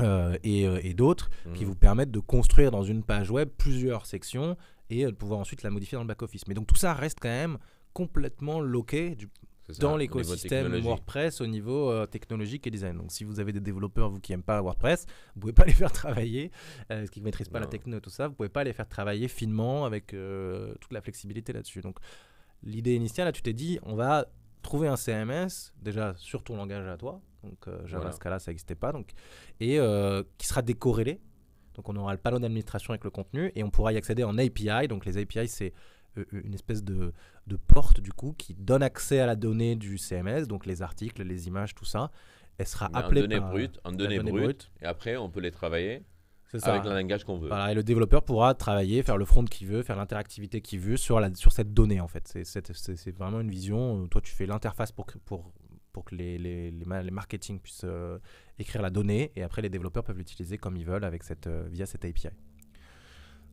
et d'autres, qui vous permettent de construire dans une page web plusieurs sections et de pouvoir ensuite la modifier dans le back-office. Mais donc, tout ça reste quand même complètement loqué dans l'écosystème WordPress au niveau technologique et design. Donc si vous avez des développeurs vous qui n'aiment pas WordPress, vous pouvez pas les faire travailler, parce qu'ils ne maîtrisent pas la techno et tout ça, vous pouvez pas les faire travailler finement avec toute la flexibilité là-dessus. Donc l'idée initiale, là tu t'es dit on va trouver un CMS déjà sur ton langage à toi, donc Java, Scala ça n'existait pas, donc, et qui sera décorrélé Donc on aura le panneau d'administration avec le contenu et on pourra y accéder en API. Donc les API, c'est une espèce de porte du coup qui donne accès à la donnée du CMS, donc les articles, les images, tout ça. Elle sera appelée en données brutes, et après on peut les travailler avec le langage qu'on veut. Voilà, et le développeur pourra travailler, faire le front qu'il veut, faire l'interactivité qu'il veut sur cette donnée en fait. C'est vraiment une vision. Toi, tu fais l'interface pour que les marketing puissent écrire la donnée, et après les développeurs peuvent l'utiliser comme ils veulent avec via cette API.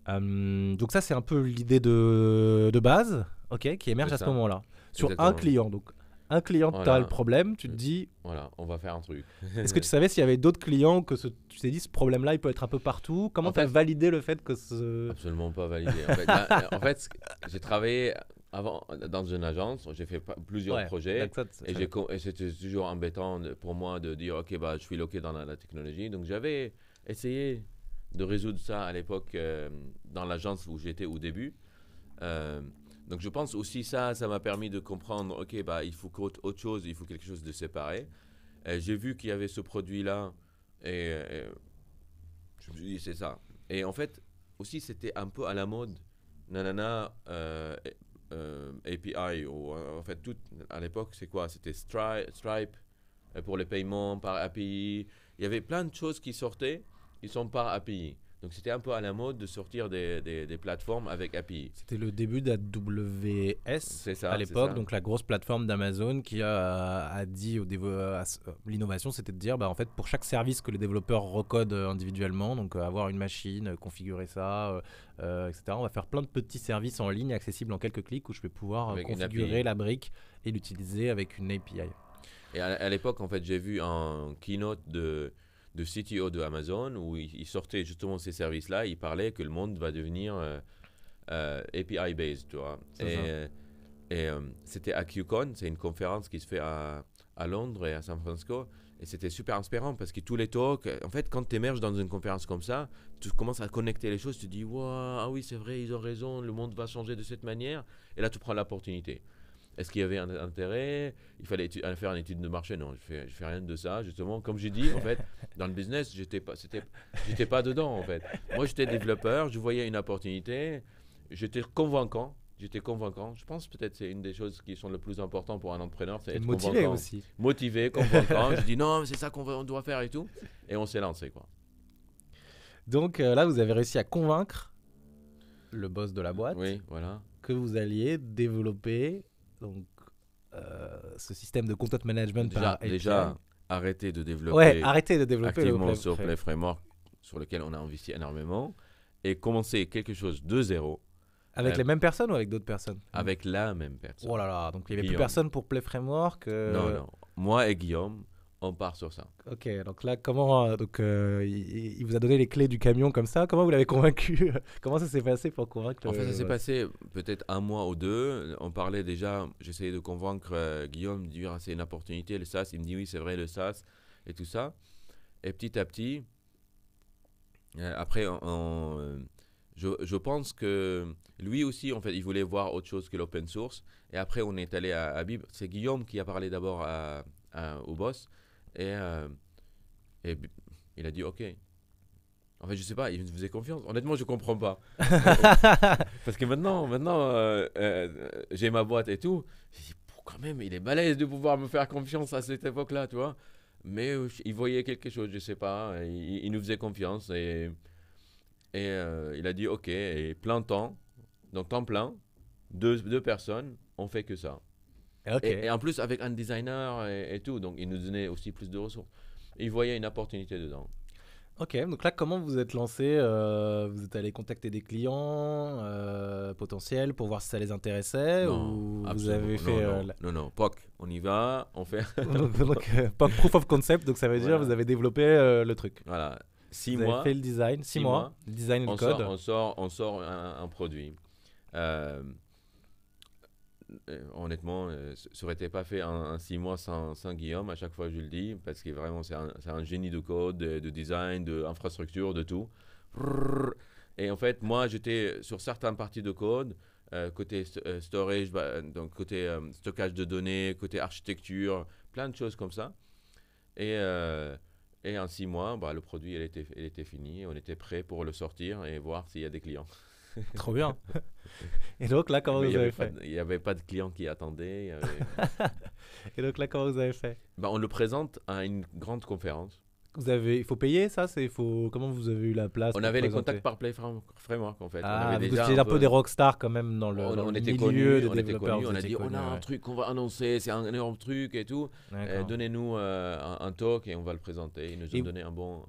Donc ça, c'est un peu l'idée de base, qui émerge à ce moment-là. Sur un client, donc un client, tu as le problème, tu te dis... Voilà, on va faire un truc. Est-ce que tu savais s'il y avait d'autres clients que tu t'es dit, ce problème-là, il peut être un peu partout? Comment tu as validé le fait que Absolument pas validé. En fait, j'ai travaillé avant dans une agence, j'ai fait plusieurs projets, et c'était toujours embêtant pour moi de dire, OK, je suis loqué dans la technologie. Donc j'avais essayé de résoudre ça à l'époque dans l'agence où j'étais au début. Donc je pense aussi ça m'a permis de comprendre, OK, il faut autre chose, il faut quelque chose de séparé. J'ai vu qu'il y avait ce produit-là et je me suis dit, c'est ça. Et en fait, aussi, c'était un peu à la mode, API, ou en fait, à l'époque, c'est quoi? C'était Stripe pour les paiements par API. Il y avait plein de choses qui sortaient, qui sont par API. Donc, c'était un peu à la mode de sortir des plateformes avec API. C'était le début d'AWS à l'époque, donc la grosse plateforme d'Amazon qui a dit l'innovation, c'était de dire, en fait, pour chaque service que les développeurs recodent individuellement, donc avoir une machine, configurer ça, etc., on va faire plein de petits services en ligne accessibles en quelques clics où je vais pouvoir configurer la brique et l'utiliser avec une API. Et à l'époque, en fait, j'ai vu un keynote de CTO de Amazon où il sortait justement ces services-là. Il parlait que le monde va devenir API-based, tu vois. Et c'était à QCon, c'est une conférence qui se fait à Londres et à San Francisco. Et c'était super inspirant parce que tous les talks, en fait, quand tu émerges dans une conférence comme ça, tu commences à connecter les choses, tu te dis, wow, ah oui, c'est vrai, ils ont raison, le monde va changer de cette manière. Et là, tu prends l'opportunité. Est-ce qu'il y avait un intérêt? Il fallait faire une étude de marché? Non, je fais rien de ça. Justement, comme j'ai dit, en fait, dans le business, j'étais pas dedans, en fait. Moi, j'étais développeur, je voyais une opportunité, j'étais convaincant. Je pense peut-être c'est une des choses qui sont le plus important pour un entrepreneur, c'est être motivé aussi. Motivé, convaincant. Je dis non, c'est ça on doit faire et tout. Et on s'est lancé, quoi. Donc là, vous avez réussi à convaincre le boss de la boîte, voilà, que vous alliez développer donc ce système de content management déjà arrêter de développer activement sur Play Framework, sur lequel on a investi énormément, et commencer quelque chose de zéro. Avec les mêmes personnes ou avec d'autres personnes? Avec la même personne. Oh là là, donc il n'y avait plus personne pour Play Framework Non, moi et Guillaume, on part sur ça. Ok, donc là, comment il vous a donné les clés du camion comme ça? Comment vous l'avez convaincu? Comment ça s'est passé pour convaincre? En fait, ça s'est passé peut-être un mois ou deux. On parlait déjà, j'essayais de convaincre Guillaume, de dire c'est une opportunité, le SaaS. Il me dit oui, c'est vrai, le SaaS et tout ça. Et petit à petit, après, je pense que lui aussi, en fait, il voulait voir autre chose que l'open source. Et après, on est allé à Bib. C'est Guillaume qui a parlé d'abord au boss. Et il a dit OK. En fait, je sais pas, il me faisait confiance. Honnêtement, je comprends pas. Parce que maintenant j'ai ma boîte et tout. Je dis, quand même, il est balèze de pouvoir me faire confiance à cette époque-là, tu vois. Mais il voyait quelque chose, je sais pas. Il nous faisait confiance et il a dit OK. Et plein temps, donc temps plein, deux personnes, on fait que ça. Okay. Et en plus, avec un designer et tout, donc il nous donnait aussi plus de ressources. Et il voyait une opportunité dedans. Ok, donc là, comment vous êtes lancé? Vous êtes allé contacter des clients potentiels pour voir si ça les intéressait? Non, ou vous avez fait non, POC, on y va, on fait. donc, POC, Proof of Concept, donc ça veut dire vous avez développé le truc. Voilà, 6 mois. Vous avez fait le design, 6 mois, le design et le code. On sort un produit. Honnêtement, ça aurait été pas fait en 6 mois sans Guillaume, à chaque fois je le dis, parce que vraiment c'est un génie de code, de design, d'infrastructure, de tout. Et en fait, moi j'étais sur certaines parties de code, côté storage, donc côté stockage de données, côté architecture, plein de choses comme ça. Et Et en 6 mois, bah, le produit il était fini. On était prêt pour le sortir et voir s'il y a des clients. Trop bien. Et donc là, comment Mais vous avez fait? il n'y avait pas de clients qui attendaient. Et donc là, comment vous avez fait? Bah, on le présente à une grande conférence. Il faut payer ça? Comment vous avez eu la place On pour avait les présenter? contacts par Play Framework en fait. On Ah, avait vous déjà étiez un peu des rockstars quand même dans on le était milieu connus, des on était développeurs. connus, Vous on a étiez dit on connus, a un ouais. truc qu'on va annoncer, c'est un énorme truc et tout. D'accord. Donnez-nous un talk et on va le présenter. Ils nous ont Et- donné un bon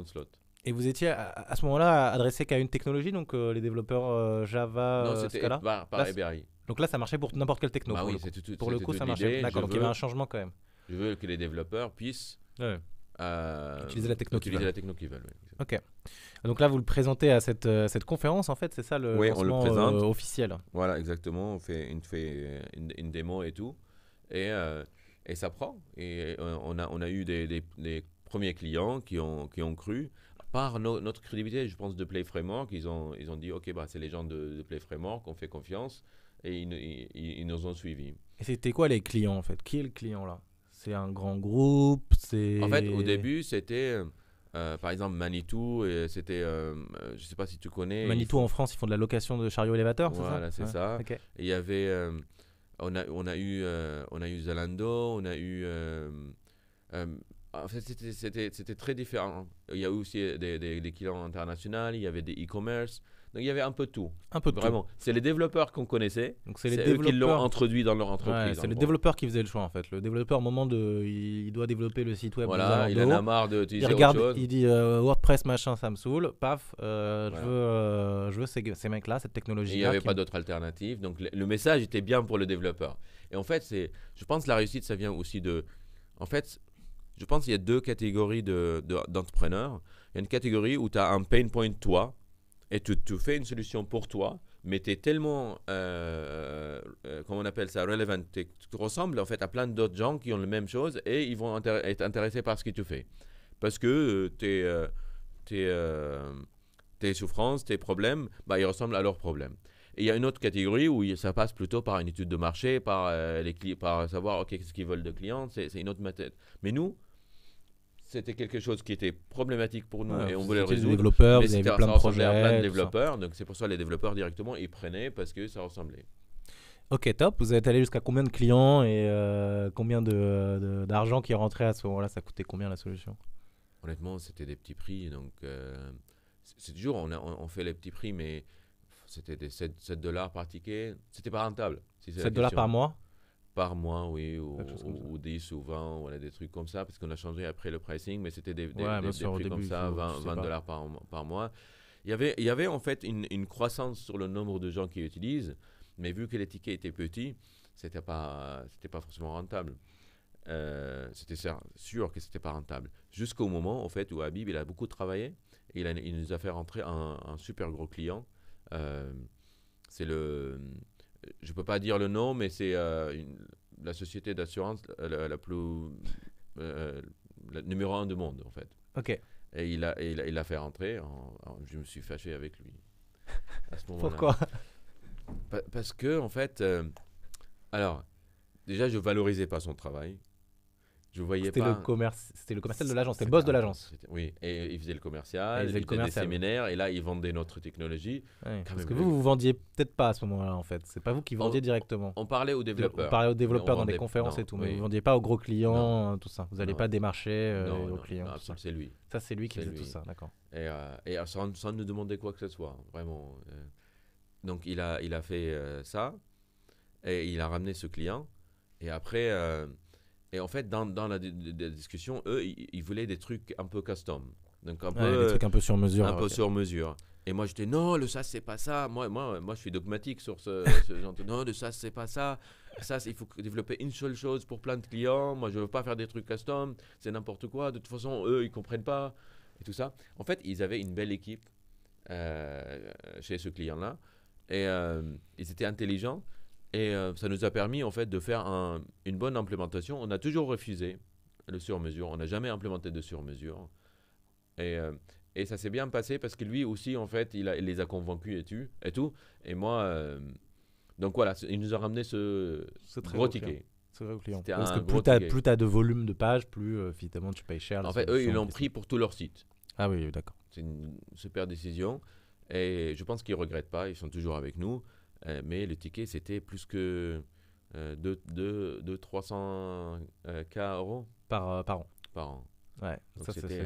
slot. Et vous étiez à ce moment-là adressé qu'à une technologie, donc les développeurs Java, Non, c'était Scala? par Là, API. donc là, ça marchait pour n'importe quelle techno. Bah pour oui, le coup. c'est tout, Pour le c'était coup, toute ça marchait. l'idée. D'accord, donc il y avait un changement quand même. Je veux que les développeurs puissent Utiliser la techno qu'ils veulent. la techno qu'ils veulent. Oui. Ok. Donc là, vous le présentez à cette conférence, en fait, c'est ça le Oui, on le lancement présente. officiel. Voilà, exactement. On fait une démo et tout. Et ça prend. Et on a eu des premiers clients qui ont cru. Par notre crédibilité, je pense, de Play Framework, ils ont dit, OK, bah, c'est les gens de Play Framework, on fait confiance. Et ils nous ont suivis. Et c'était quoi les clients, en fait? Qui est le client, là? C'est un grand groupe? En fait, au début, c'était, par exemple, Manitou. Et c'était, je ne sais pas si tu connais. Manitou, en France, ils font de la location de chariots élévateurs, Voilà, c'est c'est ça? ça. Ok. Et il y avait, on a eu Zalando, on a eu, en fait, c'était très différent. Il y a eu aussi des clients internationaux, il y avait des e-commerce, donc il y avait un peu de tout. Un peu de tout. Vraiment, c'est les développeurs qu'on connaissait, Donc c'est c'est les eux qui l'ont développeurs. introduit dans leur Ouais, entreprise. c'est en le gros. développeur qui faisait le choix, en fait. Le développeur, au moment il doit développer le site web de Voilà, il en Zalando, a marre il d'utiliser autre regarde, chose. il dit WordPress machin, ça me saoule. Paf, Voilà. je veux ces mecs-là, cette Et technologie. il n'y avait pas d'autre alternative. Donc le message était bien pour le développeur. Et en fait, je pense que la réussite, ça vient aussi de... En fait, je pense qu'il y a deux catégories d'entrepreneurs. Il y a une catégorie où tu as un pain point toi et tu fais une solution pour toi, mais tu es tellement, comment on appelle ça, relevant. Tu ressembles en fait à plein d'autres gens qui ont la même chose et ils vont être intéressés par ce que tu fais. Parce que tes souffrances, tes problèmes, bah, ils ressemblent à leurs problèmes. Et il y a une autre catégorie où ça passe plutôt par une étude de marché, par savoir ok, qu'est-ce qu'ils veulent de clients, c'est une autre méthode. Mais nous, c'était quelque chose qui était problématique pour nous et on voulait le Des résoudre. développeurs, Mais vous avez ça plein de ressemblait projets. à plein de tout ça. développeurs, donc c'est pour ça que les développeurs directement ils prenaient parce que ça ressemblait. Ok, top. Vous êtes allé jusqu'à combien de clients et combien d'argent qui est rentré à ce moment-là? Ça coûtait combien la solution? Honnêtement, c'était des petits prix, donc c'est toujours on fait les petits prix, mais c'était des 7 dollars par ticket, c'était pas rentable. Si c'est la 7 dollars question. par mois? Par mois, oui, Quelque chose comme ça. ou 10 ou 20, voilà, des trucs comme ça, parce qu'on a changé après le pricing, mais c'était des bien sûr, au prix comme début, ça, tu 20 sais pas. dollars par mois. Il y avait en fait une croissance sur le nombre de gens qui utilisent, mais vu que les tickets étaient petits, c'était pas forcément rentable. C'était sûr que c'était pas rentable. Jusqu'au moment, en fait, où Habib, il a beaucoup travaillé, et il nous a fait rentrer un super gros client. C'est je peux pas dire le nom, mais c'est la société d'assurance la plus la numéro 1 du monde en fait. Ok. Et il a fait rentrer. Je me suis fâché avec lui à ce moment-là. Pourquoi? Parce que en fait, alors déjà je valorisais pas son travail. Je voyais C'était pas. C'était le commercial de l'agence, c'était le boss de l'agence. Oui, et il faisait le commercial, Il faisait le des commercial. séminaires, et là il vendait notre technologie. Ouais, parce même, que vous vendiez peut-être pas à ce moment-là en fait. C'est pas vous qui vendiez directement. On parlait aux développeurs. On parlait aux développeurs Mais on dans des vendait- conférences non, et tout, mais oui. vous vendiez pas aux gros clients, Non. tout ça. Vous n'allez Non. pas démarcher Non, aux non, clients. non, Tout ça. c'est lui. Ça, c'est lui qui C'est faisait tout lui. ça, d'accord. Et sans nous demander quoi que ce soit, vraiment. Donc il a fait ça, et il a ramené ce client. Et après, et en fait, dans la discussion, eux, ils voulaient des trucs un peu custom. Donc un Ouais, peu, des trucs un peu sur mesure. un peu ok. sur mesure. Et moi, j'étais non, le SaaS, c'est pas ça. Moi, je suis dogmatique sur ce genre de non, le SaaS, c'est pas ça. Ça, il faut développer une seule chose pour plein de clients. Moi, je veux pas faire des trucs custom. C'est n'importe quoi. De toute façon, eux, ils comprennent pas. Et tout ça. En fait, ils avaient une belle équipe chez ce client-là. Et ils étaient intelligents. Et ça nous a permis, en fait, de faire une bonne implémentation. On a toujours refusé le sur-mesure. On n'a jamais implémenté de sur-mesure. Et ça s'est bien passé parce que lui aussi, en fait, il les a convaincus et tout. Et moi, donc voilà, il nous a ramené ce C'est très gros beau client. ticket. C'est vrai au client. C'était Parce un que gros ticket. plus tu as de volume de pages, plus évidemment tu payes cher. En fait, eux, ils l'ont pris pour tout leur site. Ah oui, d'accord. C'est une super décision. Et je pense qu'ils ne regrettent pas. Ils sont toujours avec nous. Mais le ticket, c'était plus que 300 K euros Par an. par an. Ouais, Donc ça c'était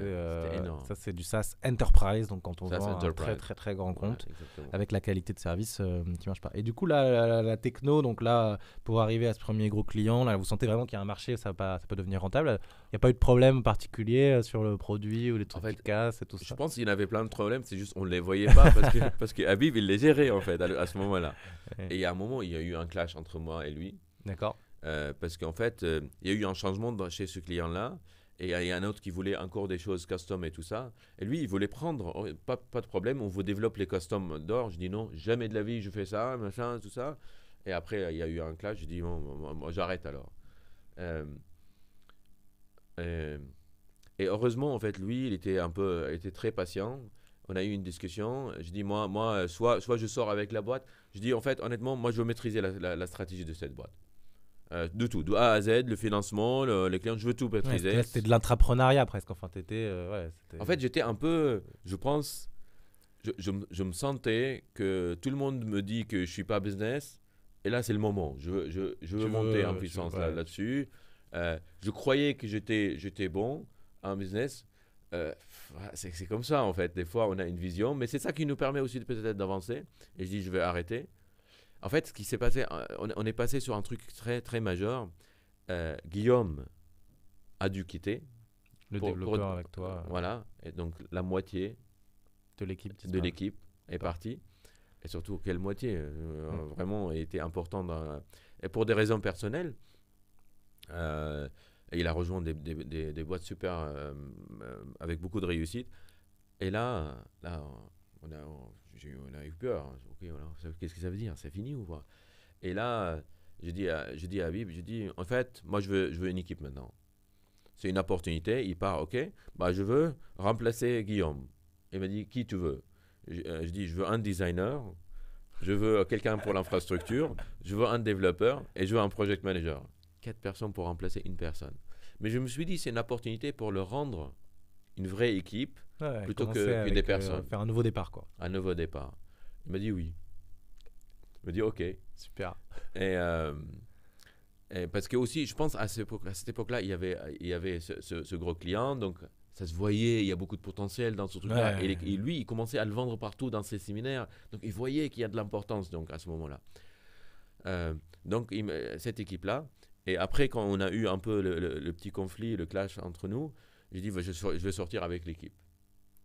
énorme. ça c'est du SaaS Enterprise, donc quand on SaaS vend un Enterprise. très très grand compte, Ouais, exactement. avec la qualité de service qui marche pas. Et du coup, là, la techno, donc là, pour arriver à ce premier gros client, là, vous sentez vraiment qu'il y a un marché, ça peut devenir rentable. Il n'y a pas eu de problème particulier sur le produit ou les trucs En fait, qui cassent et tout Je ça. pense qu'il y avait plein de problèmes, c'est juste on ne les voyait pas parce que Habib, il les gérait en fait à ce moment-là. Ouais. Et il y a un moment, il y a eu un clash entre moi et lui. D'accord. Parce qu'en fait, il y a eu un changement chez ce client-là. Et il y a un autre qui voulait encore des choses custom et tout ça. Et lui, il voulait prendre, pas de problème, on vous développe les customs d'or. Je dis non, jamais de la vie, je fais ça, machin, tout ça. Et après, il y a eu un clash, je dis bon, moi, j'arrête alors. Et heureusement, en fait, lui, il était très patient. On a eu une discussion. Je dis moi soit je sors avec la boîte. Je dis en fait, honnêtement, moi, je veux maîtriser la stratégie de cette boîte. De tout, de A à Z, le financement, les clients, je veux tout maîtriser. Ouais, c'était de l'intrapreneuriat presque. Enfin, En fait, j'étais un peu, je pense, je me sentais que tout le monde me dit que je suis pas business. Et là, c'est le moment. Je veux monter en puissance là-dessus. Je croyais que j'étais bon en business. C'est comme ça, en fait. Des fois, on a une vision. Mais c'est ça qui nous permet aussi peut-être d'avancer. Et je dis, je vais arrêter. En fait, ce qui s'est passé, on est passé sur un truc très, très majeur. Guillaume a dû quitter. Le développeur avec toi. Voilà. Et donc, la moitié de l'équipe est partie. Et surtout, quelle moitié vraiment était important. Et pour des raisons personnelles, il a rejoint des boîtes super avec beaucoup de réussite. Et là on a eu peur. Okay, voilà. Qu'est-ce que ça veut dire? C'est fini ou quoi? Et là, je dis à Habib, en fait, moi, je veux une équipe maintenant. C'est une opportunité. Il part, ok, bah, je veux remplacer Guillaume. Il m'a dit, qui tu veux? Je dis, je veux un designer, je veux quelqu'un pour l'infrastructure, je veux un développeur et je veux un project manager. 4 personnes pour remplacer une personne. Mais je me suis dit, c'est une opportunité pour le rendre une vraie équipe plutôt que des personnes. Faire un nouveau départ, quoi. Un nouveau départ. Il m'a dit oui. Il m'a dit ok. Super. Et parce que aussi, je pense à cette époque-là, il y avait ce gros client, donc ça se voyait, il y a beaucoup de potentiel dans ce truc-là. Et lui, il commençait à le vendre partout dans ses séminaires, donc il voyait qu'il y a de l'importance donc à ce moment-là. Donc cette équipe-là, et après quand on a eu un peu le petit conflit, le clash entre nous, j'ai dit je vais sortir avec l'équipe.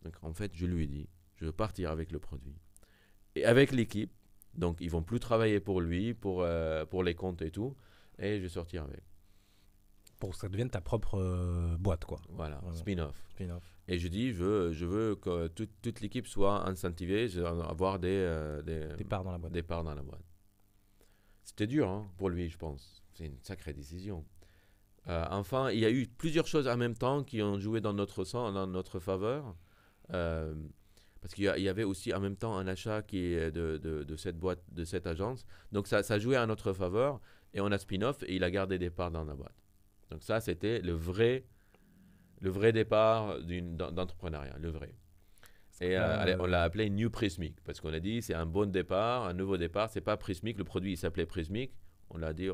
Donc en fait, je lui ai dit, je veux partir avec le produit. Et avec l'équipe, donc ils vont plus travailler pour lui, pour les comptes et tout, et je vais sortir avec. Pour que ça devienne ta propre boîte, quoi. Voilà, spin-off. Et je dis, je veux que toute l'équipe soit incentivée, avoir des parts dans la boîte. C'était dur hein, pour lui, je pense. C'est une sacrée décision. Enfin, il y a eu plusieurs choses en même temps qui ont joué dans notre faveur. Parce qu'il y avait aussi en même temps un achat qui est de cette boîte, de cette agence. Donc ça jouait à notre faveur et on a spin-off et il a gardé des parts dans la boîte. Donc ça, c'était le vrai départ d'entrepreneuriat, le vrai. Et on l'a appelé New Prismic parce qu'on a dit c'est un bon départ, un nouveau départ. C'est pas Prismic, le produit il s'appelait Prismic. On l'a dit,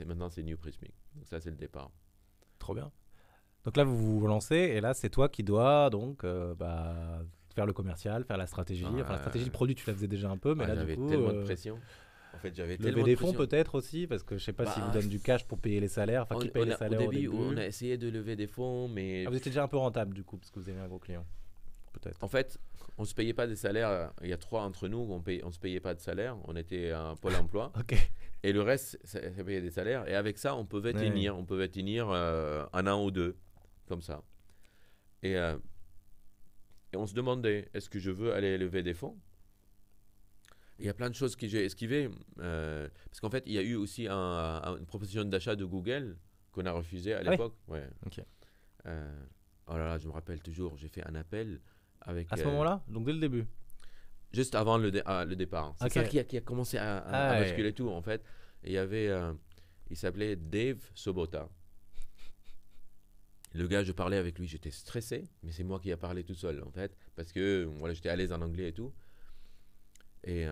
maintenant c'est New Prismic. Donc ça, c'est le départ. Trop bien. Donc là, vous vous lancez et là, c'est toi qui dois donc faire le commercial, faire la stratégie. Enfin, la stratégie de produit, tu la faisais déjà un peu, mais là, j'avais du coup, tellement de pression. En fait, j'avais lever des fonds peut-être aussi, parce que je sais pas s'ils vous donnent du cash pour payer les salaires. Enfin, qui paye les salaires au début, on a essayé de lever des fonds, mais... vous étiez déjà un peu rentable du coup, parce que vous avez un gros client, peut-être. En fait, on se payait pas des salaires. Il y a 3 entre nous, on se payait pas de salaire. On était un pôle emploi. Ok. Et le reste, ça payait des salaires. Et avec ça, on pouvait tenir. On pouvait tenir un an ou deux, comme ça. Et on se demandait, est-ce que je veux aller lever des fonds? Il y a plein de choses que j'ai esquivées. Parce qu'en fait, il y a eu aussi une proposition d'achat de Google qu'on a refusée à l'époque. Ouais. Ok. Oh là là, je me rappelle toujours, j'ai fait un appel avec... À ce moment-là? Donc dès le début? Juste avant le départ. C'est ça qui a commencé à basculer tout, en fait. Et il y Il s'appelait Dave Sobota. Le gars, je parlais avec lui, j'étais stressé, mais c'est moi qui ai parlé tout seul, en fait, parce que voilà, j'étais à l'aise en anglais et tout. Et,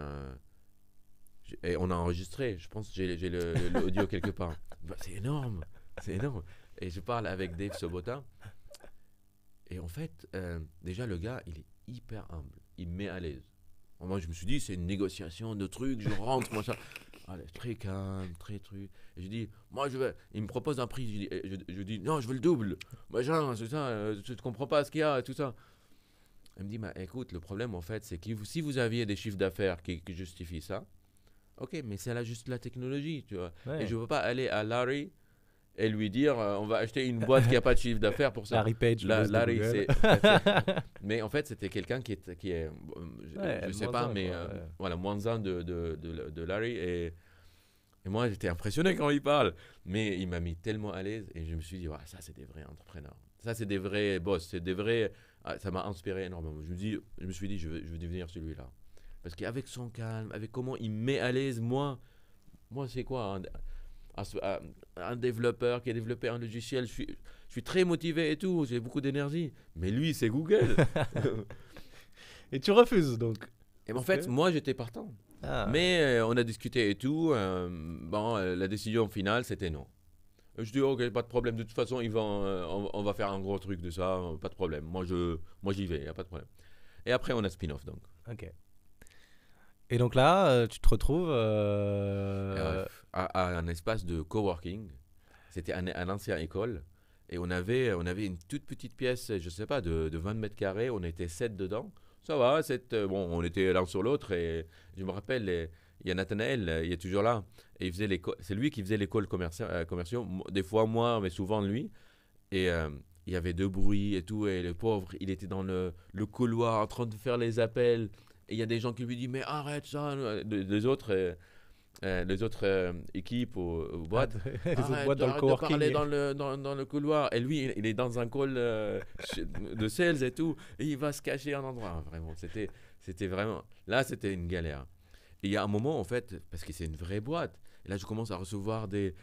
et on a enregistré, je pense que j'ai l'audio quelque part. Bah, c'est énorme, c'est énorme. Et je parle avec Dave Sobota. Et en fait, déjà, le gars, il est hyper humble. Il me met à l'aise. Moi, je me suis dit, c'est une négociation de trucs, je rentre, moi, ça. Allez, très calme, très truc. Et je dis, moi, il me propose un prix. Je dis, non, je veux le double. Machin, c'est ça, je ne comprends pas ce qu'il y a, tout ça. Il me dit, bah, écoute, le problème, en fait, c'est que si vous aviez des chiffres d'affaires qui justifient ça, ok, mais c'est là juste la technologie, tu vois. Ouais. Et je ne veux pas aller à Larry et lui dire, on va acheter une boîte qui n'a pas de chiffre d'affaires pour ça. Larry Page, Larry, mais en fait, c'était quelqu'un qui est je ne sais pas, mais voilà, moins un de Larry. Et moi, j'étais impressionné quand il parle. Mais il m'a mis tellement à l'aise et je me suis dit, ouais, ça, c'est des vrais entrepreneurs. Ça, c'est des vrais boss. C'est des vrais. Ça m'a inspiré énormément. Je me suis dit, je veux devenir celui-là. Parce qu'avec son calme, avec comment il me met à l'aise, moi c'est quoi un développeur qui a développé un logiciel, je suis très motivé et tout, j'ai beaucoup d'énergie. Mais lui, c'est Google. Et tu refuses donc. Et en fait, moi, j'étais partant. Mais on a discuté et tout. La décision finale, c'était non. Je dis, ok, pas de problème. De toute façon, on va faire un gros truc de ça. Pas de problème. Moi, j'y vais, il n'y a pas de problème. Et après, on a spin-off donc. Ok. Et donc là, tu te retrouves à un espace de coworking. C'était un ancien école. Et on avait une toute petite pièce, je ne sais pas, de 20 mètres carrés. On était 7 dedans. Ça va, on était l'un sur l'autre. Et je me rappelle, il y a Nathanaël, il est toujours là. Et c'est lui qui faisait l'école commerciaux. Des fois moi, mais souvent lui. Et il y avait de bruit et tout. Et le pauvre, il était dans le couloir en train de faire les appels. Et il y a des gens qui lui disent, mais arrête ça. Les autres équipes ou boîtes. les autres boîtes dans le coworking. Parler dans le couloir. Et lui, il est dans un call de sales et tout. Et il va se cacher à un endroit. Vraiment, c'était vraiment... Là, c'était une galère. Et il y a un moment, en fait, parce que c'est une vraie boîte. Et là, je commence à recevoir des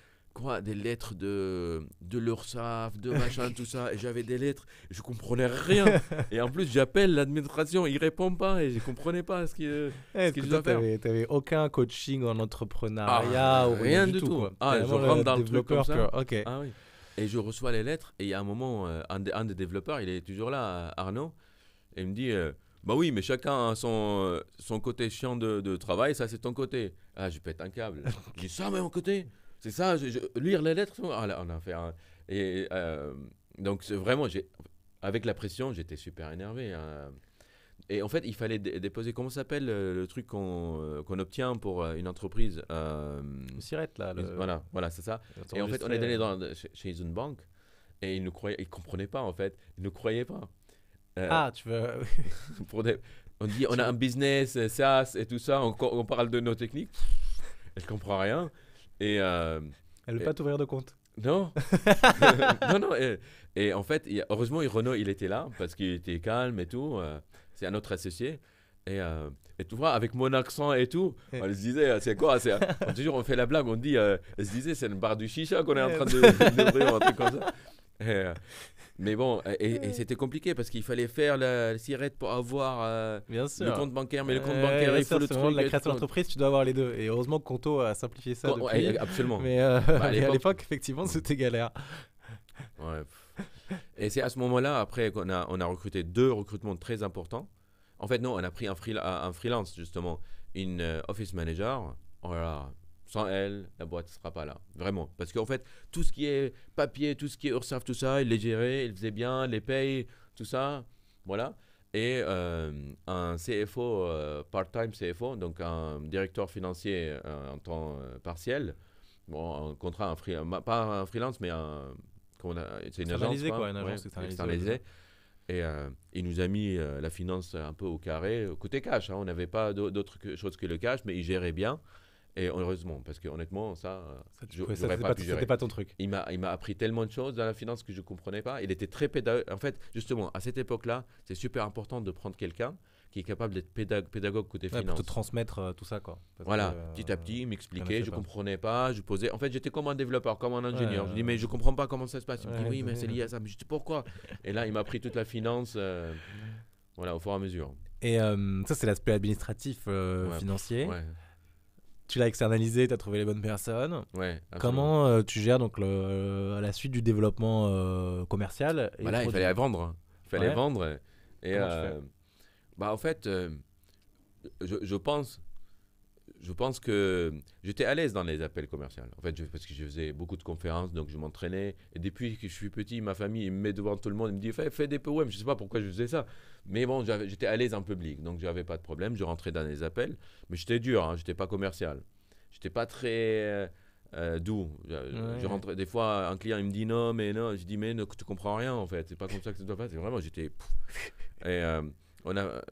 lettres de l'URSSAF, de machin, tout ça. Et j'avais des lettres, je comprenais rien. Et en plus, j'appelle l'administration, ils répondent pas et je comprenais pas ce qu'ils doivent faire. T'avais aucun coaching en entrepreneuriat ou rien du tout. Je rentre dans le truc comme ça. Okay. Ah oui. Et je reçois les lettres et il y a un moment, un des développeurs, il est toujours là, Arnaud, et il me dit... bah oui, mais chacun a son côté chiant de travail, ça c'est ton côté. Ah, je pète un câble. Je dis ça, mais mon côté. C'est ça, lire les lettres. Ah, là, on a fait un... Et donc, c'est vraiment, avec la pression, j'étais super énervé. Et en fait, il fallait déposer, comment s'appelle le truc qu'on obtient pour une entreprise Le SIRET, là. Voilà, c'est ça. Et en fait, on est allé chez une banque et ils ne comprenaient pas, en fait. Ils ne croyaient pas. Tu veux... on dit, on a un business, SaaS et tout ça, on parle de nos techniques. Elle ne comprend rien. Et, elle ne veut pas t'ouvrir de compte. Non. non. Et en fait, heureusement, Renaud, il était là parce qu'il était calme et tout. C'est un autre associé. Et tu vois, avec mon accent et tout, on se disait, c'est quoi on fait la blague, on dit, elle se disait, c'est une barre du chicha qu'on est en train d'ouvrir, un truc comme ça. Mais bon, et c'était compliqué parce qu'il fallait faire la SIRET pour avoir le compte bancaire. Mais le compte bancaire, il faut le truc. La création d'entreprise, tu dois avoir les deux. Et heureusement que Conto a simplifié ça depuis. Absolument. Mais à l'époque, effectivement, c'était galère. Ouais. Et c'est à ce moment-là, après, qu'on a recruté 2 recrutements très importants. En fait, non, on a pris un freelance, justement, une office manager. Voilà. Sans elle, la boîte ne sera pas là. Vraiment. Parce qu'en fait, tout ce qui est papier, tout ce qui est URSSAF, tout ça, il les gérait, il faisait bien, les payes, tout ça. Voilà. Et un CFO, part-time CFO, donc un directeur financier en temps partiel. Bon, un contrat, pas un freelance, mais c'est une agence. Une agence externalisée. Et il nous a mis la finance un peu au carré, côté cash. On n'avait pas d'autre chose que le cash, mais il gérait bien. Et heureusement, parce que honnêtement, je n'aurais pas pu gérer. C'était pas ton truc. Il m'a appris tellement de choses dans la finance que je ne comprenais pas. Il était très pédagogue. En fait, justement, à cette époque-là, c'est super important de prendre quelqu'un qui est capable d'être pédagogue côté Ouais, pour finance. te transmettre tout ça, quoi. Parce Voilà, que, petit à petit, il m'expliquait, connaissais je pas. comprenais pas, je posais. En fait, j'étais comme un développeur, comme un ingénieur. Ouais, Je dis, mais je comprends pas comment ça se passe. Il me dit, ouais, oui, mais c'est lié à ça. Mais je dis, pourquoi? Et là, il m'a appris toute la finance, voilà, au fur et à mesure. Et ça, c'est l'aspect administratif, Ouais, financier. Ouais, Tu l'as externalisé, tu as trouvé les bonnes personnes. ouais, absolument. Comment tu gères donc la suite du développement commercial et Voilà, il produit? fallait vendre. Il fallait Ouais. vendre. Et Comment tu fais? bah, en fait, je pense que j'étais à l'aise dans les appels commerciaux. En fait, parce que je faisais beaucoup de conférences, donc je m'entraînais. Et depuis que je suis petit, ma famille me met devant tout le monde, il me dit fais des poèmes. Je sais pas pourquoi je faisais ça, mais bon, j'étais à l'aise en public, donc j'avais pas de problème. Je rentrais dans les appels, mais j'étais dur, hein, j'étais pas commercial, j'étais pas très doux. Je rentrais des fois, un client il me dit non, mais non, je dis mais non, tu comprends rien en fait. C'est pas comme ça que ça doit faire. C'est vraiment j'étais et on a,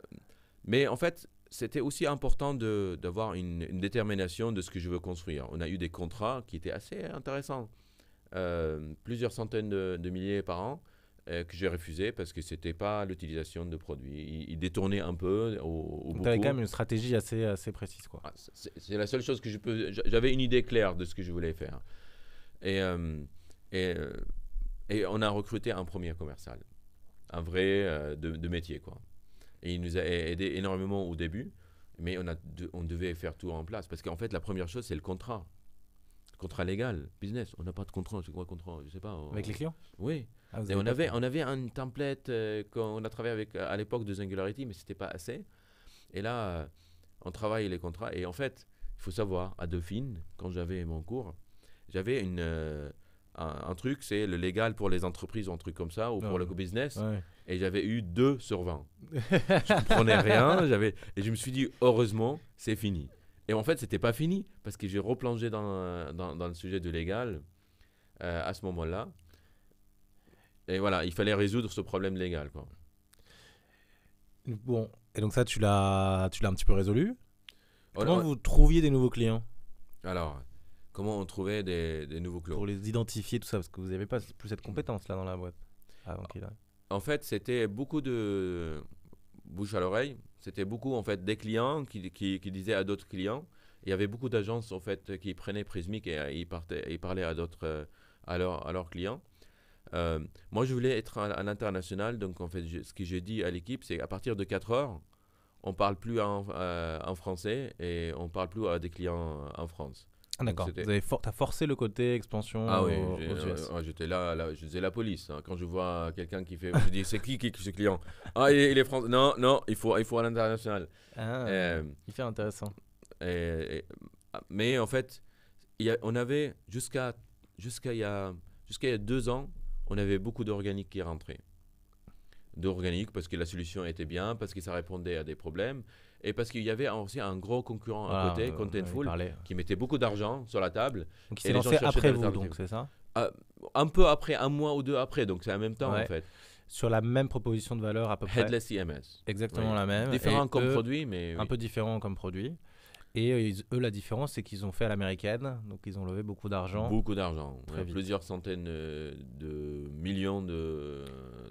mais en fait. C'était aussi important d'avoir une détermination de ce que je veux construire. On a eu des contrats qui étaient assez intéressants, plusieurs centaines de milliers par an, que j'ai refusé parce que c'était pas l'utilisation de produits. Ils détournaient un peu ou Tu avais beaucoup. quand même une stratégie assez précise, quoi. Ah, c'est la seule chose que je peux. J'avais une idée claire de ce que je voulais faire. Et, et, euh, et on a recruté un premier commercial, un vrai de métier, quoi. Et il nous a aidé énormément au début, mais on devait faire tout en place. Parce qu'en fait, la première chose, c'est le contrat. Le contrat légal, business. On n'a pas de contrat. C'est quoi le contrat? Je sais pas. Avec les clients? Oui. Ah, vous Et avez on pas avait, fait. on avait un template qu'on a travaillé avec à l'époque de Singularity, mais c'était pas assez. Et là, on travaille les contrats. Et en fait, il faut savoir, à Dauphine, quand j'avais mon cours, j'avais un truc, c'est le légal pour les entreprises, un truc comme ça, ou pour le business. Ouais. Et j'avais eu 2 sur 20. Je comprenais rien. Et je me suis dit, heureusement, c'est fini. Et en fait, c'était pas fini, parce que j'ai replongé dans le sujet du légal à ce moment-là. Et voilà, il fallait résoudre ce problème légal, quoi. Bon, et donc ça, tu l'as un petit peu résolu. Comment Alors, vous trouviez des nouveaux clients alors, comment on trouvait des nouveaux pour clients? les identifier, tout ça, parce que vous n'avez pas plus cette compétence-là dans la boîte. Avant qu'il arrive. En fait, c'était beaucoup de bouche à l'oreille. C'était beaucoup, en fait, des clients qui disaient à d'autres clients. Il y avait beaucoup d'agences, en fait, qui prenaient Prismic et ils parlaient à d'autres, à leurs clients. Moi, je voulais être à l'international. Donc, en fait, ce que j'ai dit à l'équipe, c'est qu'à partir de 4 heures, on ne parle plus en français et on ne parle plus à des clients en France. Ah, d'accord. c'était- T'as forcé le côté expansion Ah oui, aux US. j'étais là, je faisais la police, hein. Quand je vois quelqu'un qui fait, je dis c'est qui ce client? Ah, il est français. Non, non, il faut à l'international. Ah, Euh, hyper intéressant. mais en fait, on avait jusqu'à il y a 2 ans, on avait beaucoup d'organiques qui rentraient. D'organiques parce que la solution était bien, parce que ça répondait à des problèmes, et parce qu'il y avait aussi un gros concurrent à côté, Contentful, qui mettait beaucoup d'argent sur la table. Donc il et s'est les gens lancé cherchaient après des vous, alternatives. donc c'est ça? Un peu après, un mois ou deux après, donc c'est en même temps Ouais. en fait. Sur la même proposition de valeur à peu près. Headless CMS. Exactement Oui. la même. Différent Et comme eux, produit, mais un oui. peu différent comme produit. Et eux, la différence, c'est qu'ils ont fait à l'américaine. Donc ils ont levé beaucoup d'argent. Beaucoup d'argent. Très Ouais, vite. plusieurs centaines de millions de.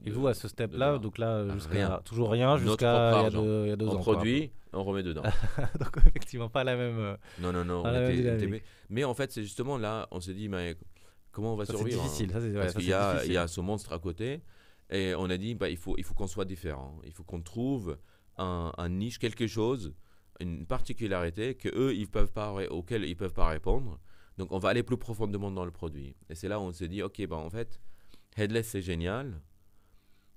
Et vous, à ce step-là, dollars. donc là, Rien. toujours rien, Notre jusqu'à propre il y a argent. deux, il y a 2 On ans. produit, on remet dedans. Quoi. Donc effectivement, pas la même. Non, non, non. Pas la même on dynamique. était- Mais en fait, c'est justement là, on s'est dit, mais comment on va Ça, c'est survivre, hein? difficile. Ça, c'est, ouais, Parce ça, qu'il c'est y a difficile. ce monstre à côté. Et on a dit, il faut qu'on soit différent. Il faut qu'on trouve un niche, quelque chose, une particularité auquel ils ne peuvent pas répondre. Donc, on va aller plus profondément dans le produit. Et c'est là où on s'est dit, OK, en fait, Headless, c'est génial.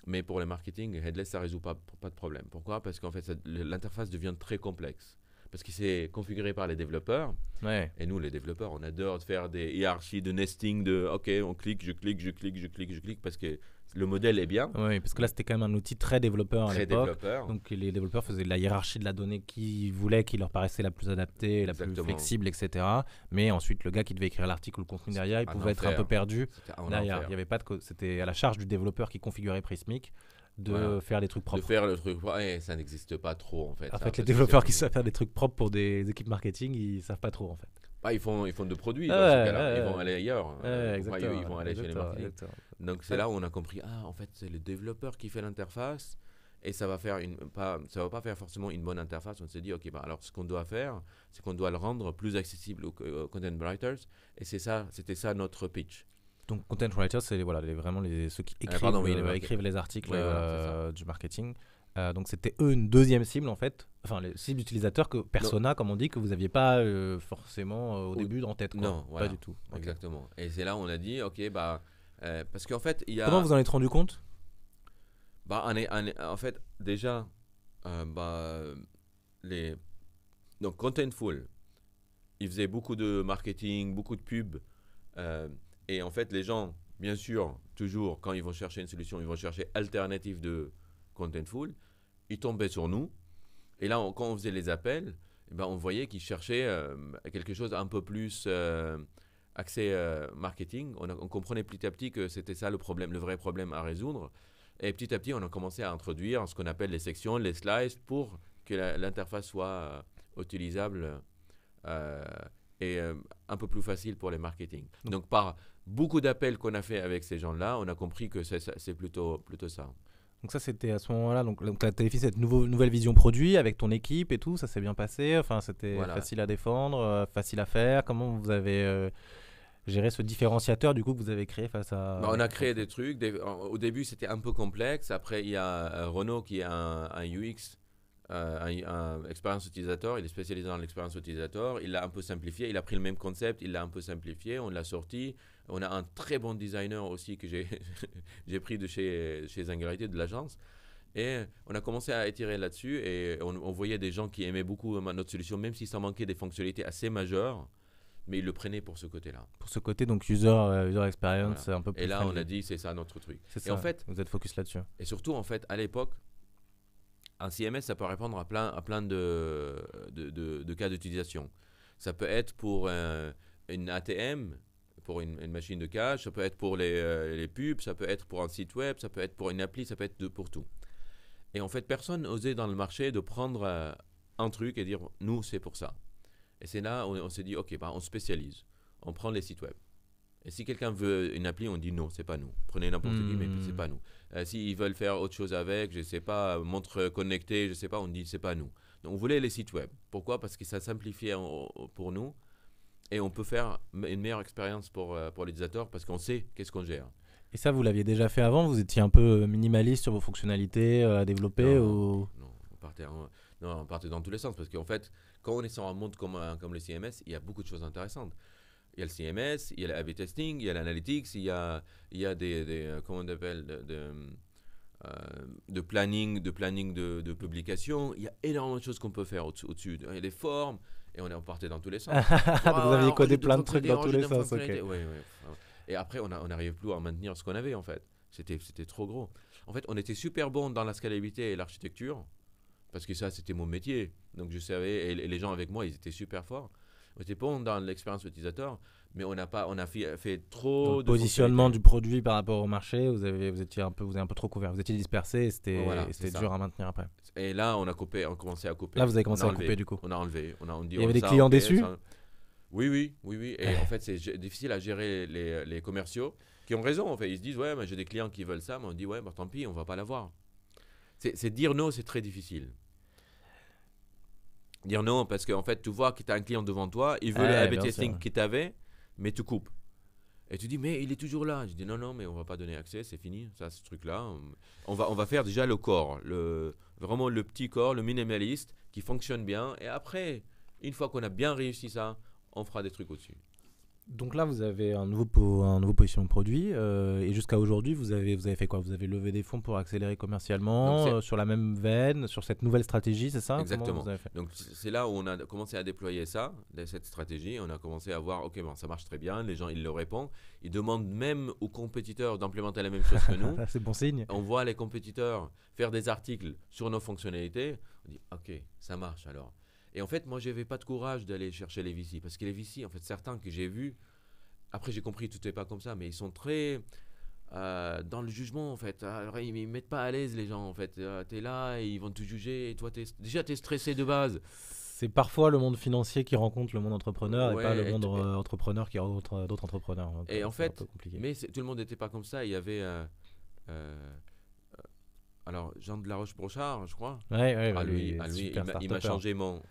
Mais pour le marketing, Headless, ça ne résout pas de problème. Pourquoi? Parce qu'en fait, l'interface devient très complexe. Parce que c'est configuré par les développeurs. Ouais. Et nous, les développeurs, on adore faire des hiérarchies de nesting, OK, on clique, je clique, parce que le modèle est bien, Oui, parce que là, c'était quand même un outil très développeur à très l'époque. développeur. Donc les développeurs faisaient de la hiérarchie de la donnée qu'ils voulaient, qui leur paraissait la plus adaptée, la plus Exactement. flexible, etc. Mais ensuite, le gars qui devait écrire l'article ou le contenu derrière, il un pouvait être un enfer. peu perdu C'était un derrière. enfer. Il y avait pas de c'était à la charge du développeur qui configurait Prismic de Voilà. faire des trucs De propres. faire le truc, ouais, ça n'existe pas trop en fait. En ça, fait, parce les que développeurs c'est- qui savent faire des trucs propres pour des équipes marketing, ils savent pas trop en fait. ils font de produits Ouais, dans ce cas-là. ouais, Ils vont ouais. aller ailleurs. Exactement. Ils vont aller chez les exactement, marketing. exactement. Donc c'est là où on a compris, en fait, c'est le développeur qui fait l'interface et ça va pas faire forcément une bonne interface. On s'est dit, ok, bah, alors ce qu'on doit faire, c'est qu'on doit le rendre plus accessible aux content writers, et c'était ça notre pitch. Donc content writers, c'est voilà, vraiment ceux qui écrivent, écrivent les articles du marketing. Donc c'était eux une deuxième cible en fait, enfin les cibles utilisateurs que persona, comme on dit, que vous n'aviez pas forcément au début en tête. Quoi. Non, voilà, pas du tout. Exactement. Et c'est là où on a dit, ok, bah, parce qu'en fait, il y a... Comment vous en êtes rendu compte? Bah, en fait, déjà, donc Contentful, ils faisaient beaucoup de marketing, beaucoup de pubs. Et en fait, les gens, bien sûr, toujours, quand ils vont chercher une solution, ils vont chercher alternative de Contentful. Ils tombaient sur nous. Et là, quand on faisait les appels, on voyait qu'ils cherchaient quelque chose un peu plus axé marketing. On comprenait petit à petit que c'était ça le problème, le vrai problème à résoudre. Et petit à petit, on a commencé à introduire ce qu'on appelle les sections, les slices, pour que l'interface soit utilisable et un peu plus facile pour les marketing. Donc, par beaucoup d'appels qu'on a fait avec ces gens-là, on a compris que c'est plutôt ça. Donc ça, c'était à ce moment-là. Donc tu as fait cette nouvelle vision produit avec ton équipe et tout. Ça s'est bien passé. Enfin, c'était facile à défendre, facile à faire. Comment vous avez géré ce différenciateur du coup que vous avez créé face à... on a créé des trucs. Au début, c'était un peu complexe. Après, il y a Renaud qui est un UX, un expérience utilisateur. Il est spécialisé dans l'expérience utilisateur. Il l'a un peu simplifié. Il a pris le même concept. Il l'a un peu simplifié. On l'a sorti. On a un très bon designer aussi que j'ai pris de chez Singularity, de l'agence. Et on a commencé à étirer là-dessus. Et on voyait des gens qui aimaient beaucoup notre solution, même si ça manquait des fonctionnalités assez majeures. Mais ils le prenaient pour ce côté-là. Pour ce côté, donc user experience, voilà. Un peu plus. Et là, on a dit, c'est ça notre truc. C'est ça. Et en fait, vous êtes focus là-dessus. Et surtout, en fait, à l'époque, un CMS, ça peut répondre à plein de cas d'utilisation. Ça peut être pour une ATM, pour une machine de cash, ça peut être pour les pubs, ça peut être pour un site web, ça peut être pour une appli, ça peut être pour tout. Et en fait, personne n'osait dans le marché de prendre un truc et dire, nous, c'est pour ça. Et c'est là où on s'est dit, ok, on spécialise, on prend les sites web. Et si quelqu'un veut une appli, on dit non, c'est pas nous. Prenez n'importe qui, mais c'est pas nous. S'ils veulent faire autre chose avec, je sais pas, montre connectée, je sais pas, on dit c'est pas nous. Donc on voulait les sites web. Pourquoi? Parce que ça simplifiait pour nous et on peut faire une meilleure expérience pour l'utilisateur parce qu'on sait qu'est-ce qu'on gère. Et ça, vous l'aviez déjà fait avant? Vous étiez un peu minimaliste sur vos fonctionnalités à développer Non, on partait dans tous les sens parce qu'en fait, quand on est sur un monde comme le CMS, il y a beaucoup de choses intéressantes. Il y a le CMS, il y a l'A/B testing, il y a l'analytics, il y a des comment on appelle, de planning de publication. Il y a énormément de choses qu'on peut faire au-dessus. Il y a des formes et on partait dans tous les sens. Vous aviez codé plein de trucs dans tous les sens. Okay. Ouais. Et après, on n'arrivait plus à maintenir ce qu'on avait en fait. C'était trop gros. En fait, on était super bon dans la scalabilité et l'architecture parce que ça, c'était mon métier. Donc je savais, et les gens avec moi, ils étaient super forts. On était bon dans l'expérience utilisateur, mais on a fait trop de positionnement du produit par rapport au marché. Vous avez un peu trop couvert. Vous étiez dispersé et c'était dur à maintenir après. Et là, on a commencé à couper. Là, vous avez commencé à couper du coup. On a enlevé. Il y avait des clients déçus. Oui. Et en fait, c'est difficile à gérer les commerciaux qui ont raison. En fait, ils se disent ouais, mais j'ai des clients qui veulent ça, mais on dit ouais, tant pis, on va pas l'avoir. C'est dire non, c'est très difficile. Dire non parce qu'en fait tu vois que tu as un client devant toi, il veut le A/B testing que tu avais, mais tu coupes. Et tu dis mais il est toujours là. Je dis non mais on va pas donner accès, c'est fini, ça ce truc là. On va faire déjà le core, vraiment le petit core, le minimaliste qui fonctionne bien et après une fois qu'on a bien réussi ça, on fera des trucs au-dessus. Donc là, vous avez un nouveau positionnement de produit et jusqu'à aujourd'hui, vous avez fait quoi? Vous avez levé des fonds pour accélérer commercialement sur la même veine, sur cette nouvelle stratégie, c'est ça? Exactement. Donc c'est là où on a commencé à déployer cette stratégie. On a commencé à voir, ok, ça marche très bien, les gens ils le répondent. Ils demandent même aux compétiteurs d'implémenter la même chose que nous. C'est bon signe. On voit les compétiteurs faire des articles sur nos fonctionnalités. On dit, ok, ça marche alors. Et en fait, moi, je n'avais pas de courage d'aller chercher les VC. Parce que les VC, en fait, certains que j'ai vus, après, j'ai compris que tout n'est pas comme ça, mais ils sont très dans le jugement, en fait. Alors, ils ne mettent pas à l'aise, les gens, en fait. Tu es là, et ils vont te juger, et toi, tu es stressé de base. C'est parfois le monde financier qui rencontre le monde entrepreneur et pas le monde entrepreneur qui rencontre d'autres entrepreneurs. Et en fait, mais tout le monde n'était pas comme ça. Il y avait alors, Jean de la Roche-Brochard, je crois. Ouais, Ah, lui, lui, super il m'a start-upper. changé mon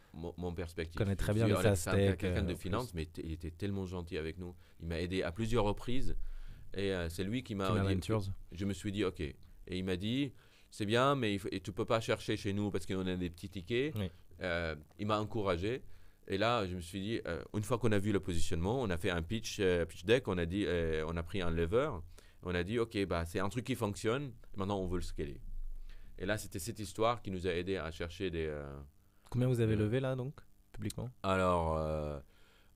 perspective. Je connais très Je bien suis les allé- SaaS c'est tech, quelqu'un de en plus, finance, mais il était tellement gentil avec nous. Il m'a aidé à plusieurs reprises. Et c'est lui qui m'a Kina dit. Ventures. Je me suis dit, OK. Et il m'a dit, c'est bien, mais et tu peux pas chercher chez nous parce qu'on a des petits tickets. Oui. Il m'a encouragé. Et là, je me suis dit, une fois qu'on a vu le positionnement, on a fait un pitch deck, on a dit, on a pris un lever, on a dit, OK, bah, c'est un truc qui fonctionne, maintenant on veut le scaler. Et là, c'était cette histoire qui nous a aidé à chercher des... Combien vous avez levé là donc, publiquement? Alors,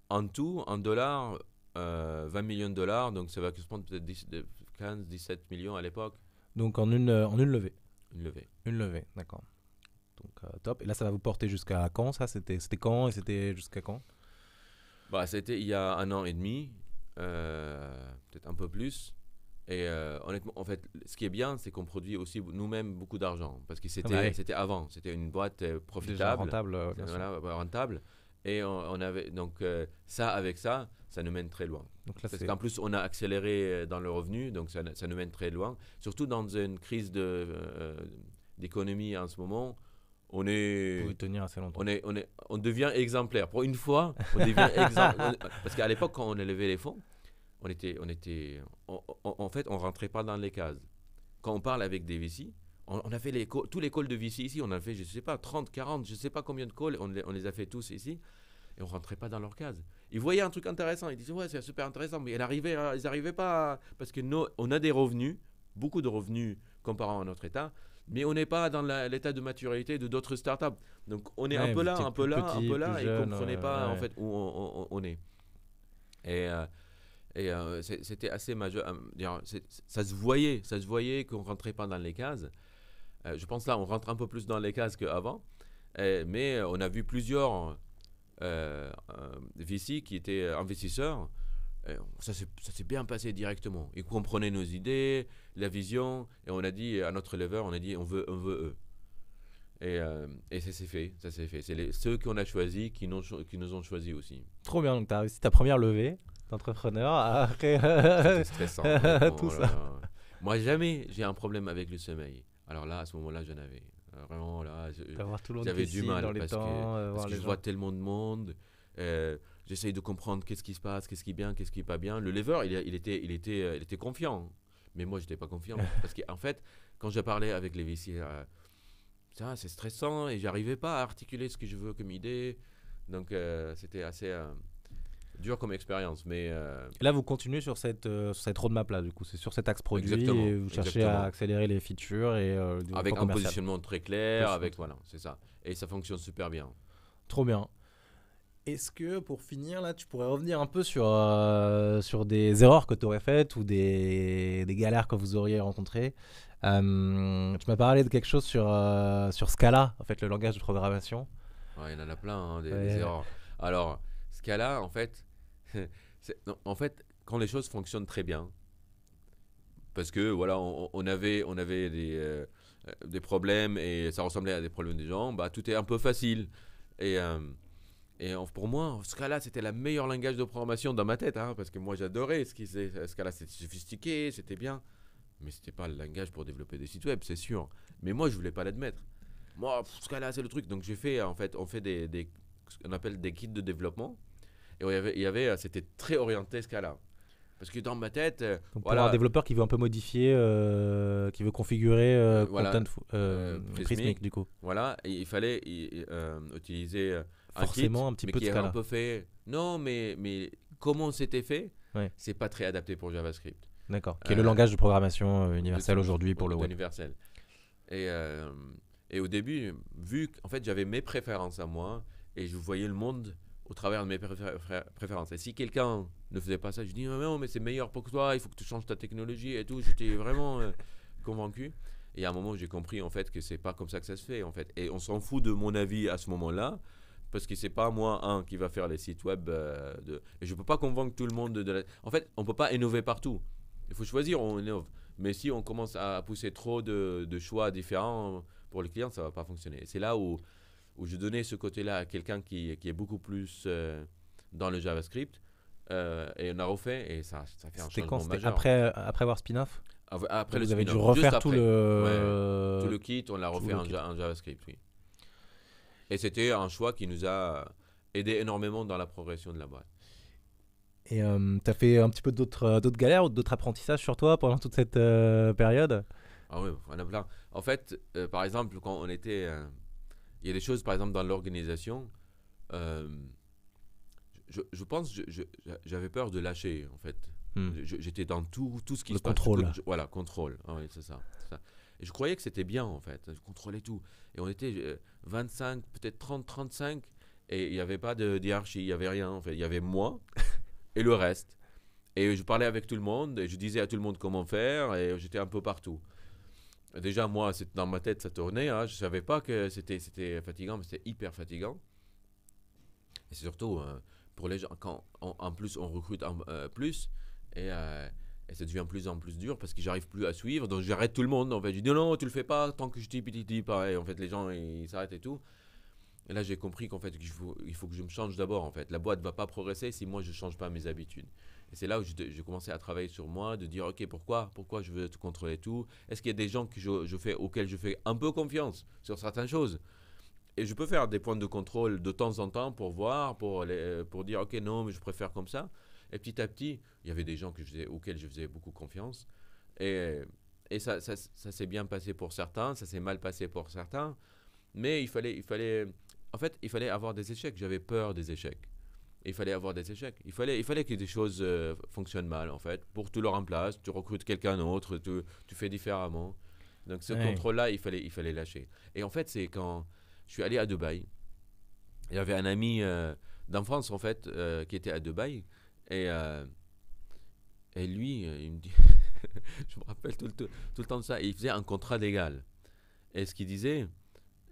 en tout, en dollars, 20 millions de dollars, donc ça va correspondre peut-être 15, 17 millions à l'époque, Donc en une levée. une levée. Une levée, d'accord. Donc top. Et là, ça va vous porter jusqu'à quand ça? C'était quand et c'était jusqu'à quand? Bah, c'était il y a 1 an et demi, peut-être un peu plus. Et honnêtement, en fait, ce qui est bien, c'est qu'on produit aussi nous-mêmes beaucoup d'argent. Parce que c'était avant, c'était une boîte Déjà profitable, rentable, bien sûr. voilà, rentable. Et on avait, donc ça, avec ça, ça nous mène très loin. Donc là, Parce c'est qu'en plus, on a accéléré dans le revenu, donc ça nous mène très loin. Surtout dans une crise d'économie en ce moment, on vous est... pouvez tenir assez longtemps. On devient exemplaire. Pour une fois, on devient exemplaire. Parce qu'à l'époque, quand on a levé les fonds, en fait, on rentrait pas dans les cases. Quand on parle avec des VC, on a fait tous les calls de VC ici, on a fait, je sais pas, 30, 40, je sais pas combien de calls, on les a fait tous ici, et on rentrait pas dans leurs cases. Ils voyaient un truc intéressant, ils disaient, ouais, c'est super intéressant, mais ils n'arrivaient pas, parce que on a des revenus, beaucoup de revenus comparant à notre état, mais on n'est pas dans l'état de maturité de d'autres startups. Donc on est un peu là, un peu là, un peu là, et ils ne comprenaient pas en fait où on est. Et c'était assez majeur. Ça se voyait qu'on rentrait pas dans les cases. Je pense là, on rentre un peu plus dans les cases qu'avant. Mais on a vu plusieurs VC qui étaient investisseurs. Ça s'est bien passé directement. Ils comprenaient nos idées, la vision, et on a dit à notre lever, on veut eux. Et ça s'est fait. C'est ceux qu'on a choisis qui nous ont choisis aussi. Trop bien. Donc tu as réussi ta première levée d'entrepreneur. Après, C'était stressant. tout ça. Moi, jamais j'ai un problème avec le sommeil. Alors là, à ce moment-là, j'en avais. Vraiment, là, d'avoir tout le monde j'avais qui du signe mal dans les parce temps, que voir les je gens. vois tellement de monde. J'essaye de comprendre qu'est-ce qui se passe, qu'est-ce qui est bien, qu'est-ce qui est pas bien. Le lever, il était confiant. Mais moi, j'étais pas confiant. Parce qu'en fait, quand je parlais avec les VC, ça, c'est stressant et j'arrivais pas à articuler ce que je veux comme idée. Donc, c'était assez dur comme expérience. Mais Et là, vous continuez sur cette roadmap là, du coup, c'est sur cet axe produit Exactement, et vous cherchez à accélérer les features et avec un commercial. positionnement très clair, voilà, c'est ça. Et ça fonctionne super bien. Trop bien. Est-ce que pour finir là, tu pourrais revenir un peu sur des erreurs que tu aurais faites ou des galères que vous auriez rencontrées? Tu m'as parlé de quelque chose sur Scala, en fait, le langage de programmation. Ouais, il y en a plein, hein, des Ouais. erreurs. Alors, Scala, en fait, non, en fait, quand les choses fonctionnent très bien, parce que voilà, on avait des problèmes et ça ressemblait à des problèmes des gens, bah, tout est un peu facile. Pour moi, Scala, c'était le meilleur langage de programmation dans ma tête, hein, parce que moi, j'adorais Scala, c'était sophistiqué, c'était bien. Mais c'était pas le langage pour développer des sites web, c'est sûr. Mais moi, je voulais pas l'admettre. Moi, Scala, c'est le truc. Donc, j'ai fait, en fait, on fait ce qu'on appelle des kits de développement. Et c'était très orienté Scala. Parce que dans ma tête, Donc pour un développeur qui veut un peu modifier, qui veut configurer Prismic, du coup. Voilà, et il fallait utiliser un forcément kit, un petit mais peu de qui est Scala. un peu fait. Non, mais comment c'était fait, Ouais. c'est pas très adapté pour JavaScript. D'accord. Qui est le langage de programmation universel de- aujourd'hui pour le web. Universel. Et au début, vu qu'en fait j'avais mes préférences à moi et je voyais le monde au travers de mes préférences. Et si quelqu'un ne faisait pas ça, je dis non, mais c'est meilleur pour toi, il faut que tu changes ta technologie et tout. J'étais vraiment convaincu. Et à un moment, j'ai compris en fait que c'est pas comme ça que ça se fait en fait. Et on s'en fout de mon avis à ce moment-là. Parce que c'est pas moi qui va faire les sites web. Et je peux pas convaincre tout le monde En fait, on peut pas innover partout. Il faut choisir, on innove. Mais si on commence à pousser trop de choix différents pour les clients, ça va pas fonctionner. Et c'est là où je donnais ce côté-là à quelqu'un qui est beaucoup plus dans le JavaScript. Et on a refait et ça fait un C'était changement quand? C'était majeur. après avoir spin-off? Après le Vous avez dû spin-off, juste refaire tout après. le... Tout le kit, on l'a tout refait le en, kit. en JavaScript, oui. Et c'était un choix qui nous a aidé énormément dans la progression de la boîte. Et t'as fait un petit peu d'autres galères ou d'autres apprentissages sur toi pendant toute cette période? Ah oui, on a plein. En fait, par exemple, quand on était... il y a des choses, par exemple, dans l'organisation, euh, je pense que j'avais peur de lâcher, en fait. Hmm. J'étais dans tout ce qui Le se passe. contrôle. Voilà, contrôle. Ah oui, c'est ça, c'est ça. Et je croyais que c'était bien, en fait. Je contrôlais tout. Et on était 25, peut-être 30, 35. Et il n'y avait pas de hiérarchie. Il n'y avait rien, en fait. Il y avait moi et le reste. Et je parlais avec tout le monde. Et je disais à tout le monde comment faire. Et j'étais un peu partout. Déjà, moi, dans ma tête, ça tournait. Hein. Je ne savais pas que c'était fatigant, mais c'était hyper fatigant. Et c'est surtout pour les gens, quand en plus on recrute plus, et ça devient de plus en plus dur parce que j'arrive plus à suivre, donc j'arrête tout le monde. En fait, je dis non, tu le fais pas tant que je dis pas. Et en fait, les gens ils s'arrêtent et tout. Et là, j'ai compris qu'en fait, il faut que je me change d'abord. En fait, la boîte va pas progresser si moi je change pas mes habitudes. Et c'est là où j'ai commencé à travailler sur moi, de dire ok, pourquoi je veux te contrôler tout. Est-ce qu'il y a des gens que auxquels je fais un peu confiance sur certaines choses? Et je peux faire des points de contrôle de temps en temps pour voir, pour dire ok non mais je préfère comme ça. Et petit à petit, il y avait des gens auxquels je faisais beaucoup confiance. Et, et ça s'est bien passé pour certains, ça s'est mal passé pour certains. Mais en fait, il fallait avoir des échecs. J'avais peur des échecs. Il fallait avoir des échecs. Il fallait que des choses fonctionnent mal en fait. Pour que tu le remplaces, tu recrutes quelqu'un d'autre, tu fais différemment. Donc ce Ouais. contrôle-là, il fallait lâcher. Et en fait, c'est quand je suis allé à Dubaï. Il y avait un ami d'enfance, en fait, qui était à Dubaï. Et, euh, et lui, il me dit, je me rappelle tout le temps de ça, il faisait un contrat légal. Et ce qu'il disait,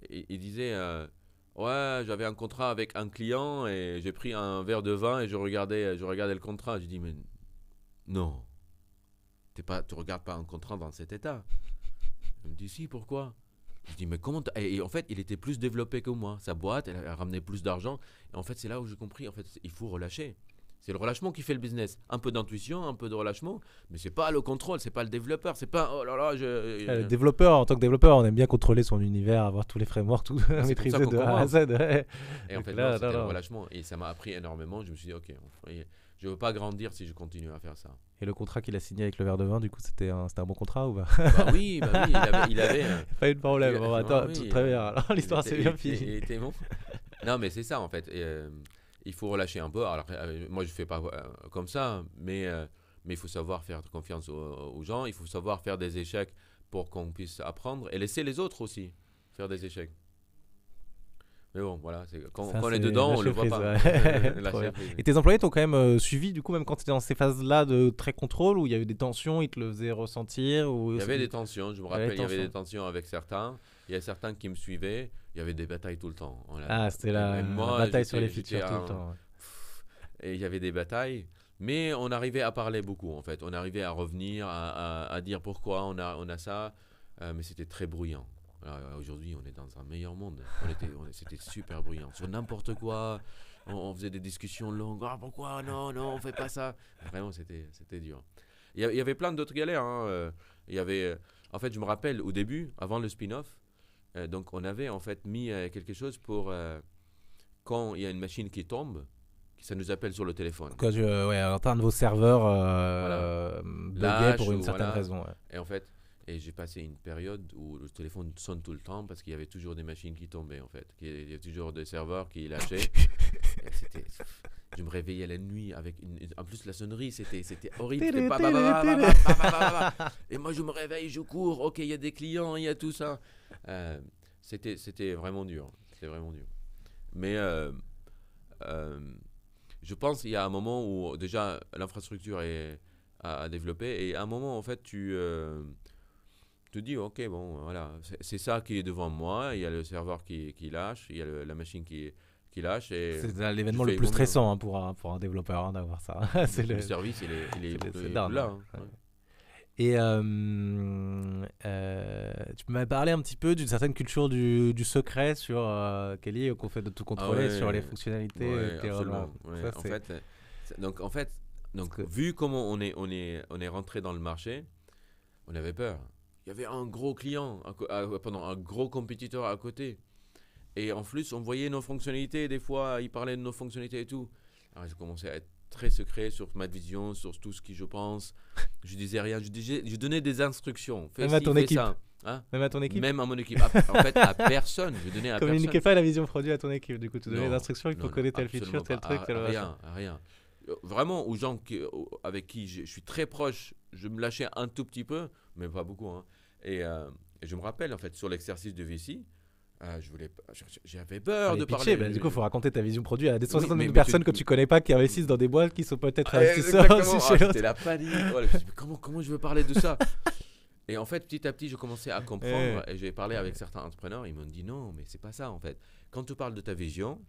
il disait, ouais, j'avais un contrat avec un client et j'ai pris un verre de vin et je regardais le contrat. J'ai dit, mais non, tu regardes pas un contrat dans cet état. Il me dit, si, pourquoi? Je dis, mais comment et en fait, il était plus développé que moi. Sa boîte, elle ramenait plus d'argent. Et en fait, c'est là où j'ai compris. En fait, il faut relâcher. C'est le relâchement qui fait le business. Un peu d'intuition, un peu de relâchement. Mais c'est pas le contrôle, c'est pas le développeur. C'est pas, oh là là, Le développeur, en tant que développeur, on aime bien contrôler son univers, avoir tous les frameworks, tout C'est pour ça maîtriser qu'on de A à commence. Z. Ouais. Et en Donc fait, là, non, c'était le non. relâchement. Et ça m'a appris énormément. Je me suis dit, ok, je veux pas grandir si je continue à faire ça. Et le contrat qu'il a signé avec le verre de vin, du coup, c'était un bon contrat ou pas? Bah oui, il avait Pas eu de problème. Bon, ah attends, oui, très bien. Alors, l'histoire, c'est bien il finie. était bon. Non, mais c'est ça en fait. Et, il faut relâcher un peu. Alors, moi, je fais pas comme ça, mais il faut savoir faire confiance aux gens. Il faut savoir faire des échecs pour qu'on puisse apprendre et laisser les autres aussi faire des échecs. Mais bon, voilà, quand Ça, on est c'est dedans, on lâcher le voit prise, pas. ouais. Lâcher Trop bien. prise. Et tes employés t'ont quand même suivi, du coup, même quand tu étais dans ces phases-là de très contrôle, où il y a eu des tensions, ils te le faisaient ressentir ou... Il y avait des tensions, je me Il y avait rappelle, des il y avait des tensions. tensions avec certains. Il y a certains qui me suivaient. Il y avait des batailles tout le temps. Ah, c'était Et la moi, bataille sur les j'étais features tout le temps. Ouais. Et il y avait des batailles, mais on arrivait à parler beaucoup en fait. On arrivait à revenir, à dire pourquoi on a ça, mais c'était très bruyant. Alors, aujourd'hui, on est dans un meilleur monde. C'était super bruyant. Sur n'importe quoi, on faisait des discussions longues. Ah, pourquoi? Non, non, on fait pas ça. Vraiment, c'était dur. Il y avait plein d'autres galères. Hein. Il y avait, en fait, je me rappelle au début, avant le spin-off, donc on avait en fait mis quelque chose pour quand il y a une machine qui tombe, ça nous appelle sur le téléphone. Quand ouais, un de vos serveurs Voilà. buguait pour une certaine raison. Ouais. Et en fait, j'ai passé une période où le téléphone sonne tout le temps parce qu'il y avait toujours des machines qui tombaient en fait. Il y avait toujours des serveurs qui lâchaient. Et je me réveillais la nuit avec en plus la sonnerie c'était horrible. C'était et moi je me réveille, je cours. Ok, il y a des clients, il y a tout ça. C'était vraiment dur. C'était vraiment dur. Mais euh, je pense qu'il y a un moment où déjà l'infrastructure est à développer et à un moment en fait tu te dis ok bon voilà c'est ça qui est devant moi, il y a le serveur qui lâche, il y a la machine qui lâche et C'est je l'événement le fais plus mon mieux. stressant hein, pour un développeur hein, d'avoir ça. C'est Le service il est c'est dingue, là. hein. Hein. Ouais. Et tu m'avais parlé un petit peu d'une certaine culture du secret sur Kelly, qu'on fait de tout contrôler, Ouais, sur les fonctionnalités. ouais, qui absolument. remarquent. Ouais. Ça, En c'est- fait, donc parce que- vu comment on est rentré dans le marché, on avait peur. Il y avait un gros client, pardon, un gros compétiteur à côté. Et en plus, on voyait nos fonctionnalités. Des fois, il parlait de nos fonctionnalités et tout. Alors, j'ai commencé à être très secret sur ma vision, sur tout ce que je pense. Je disais rien. Je donnais des instructions. Fais Même à ci, ton fais équipe. ça. Hein? Même à ton équipe. Même à mon équipe. En fait, à personne. Je donnais à personne. Communiquez pas la vision produit à ton équipe. Du coup, tu donnais Non, des instructions, il faut non, coder telle absolument feature, tel pas. truc, tel machin. Rien. Vraiment, aux gens avec qui je suis très proche, je me lâchais un tout petit peu, mais pas beaucoup. Hein. Et je me rappelle, en fait, sur l'exercice de VC, j'avais peur Allez, de pitcher, parler. du coup, il faut raconter ta vision produit à des centaines mais de personnes que tu connais pas qui investissent dans des boîtes qui sont peut-être investisseurs aussi chez l'autre. C'était la panique. Voilà, je me suis dit, mais comment je veux parler de ça? Et en fait, petit à petit, je commençais à comprendre et j'ai parlé avec certains entrepreneurs. Ils m'ont dit non, mais c'est pas ça en fait. Quand tu parles de ta vision,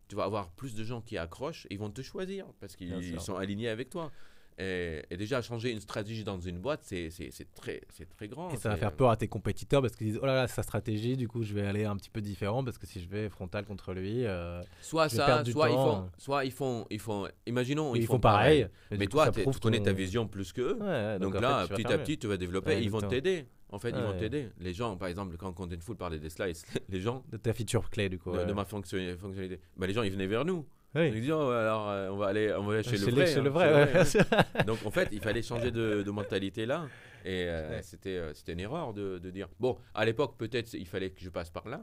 tu vas avoir plus de gens qui accrochent, ils vont te choisir parce qu'ils sont alignés avec toi. Et déjà, changer une stratégie dans une boîte, c'est très grand. Et ça va faire peur à tes compétiteurs parce qu'ils disent oh là là, sa stratégie, du coup, je vais aller un petit peu différent parce que si je vais frontal contre lui, soit je vais ça, perdre du temps. soit ils font, imaginons, Oui, ils font pareil. Mais coup, toi, ça tu prouve connais ton- ta vision plus qu'eux. Ouais, Donc en là, fait, tu vas petit faire à petit, tu vas développer. Ouais, Ils vont exactement. t'aider. En fait, ils vont Ouais. t'aider. Les gens, par exemple, quand Contentful parlait des slides, les gens de ta feature clé, du coup. de ma fonctionnalité, bah, les gens, ils venaient vers nous. Oui. Ils disaient, oh, alors, on va aller chez le vrai. Chez le hein, vrai, chez le ouais. hein. Donc, en fait, il fallait changer de mentalité là. Et c'était une erreur de dire, bon, à l'époque, peut-être, il fallait que je passe par là.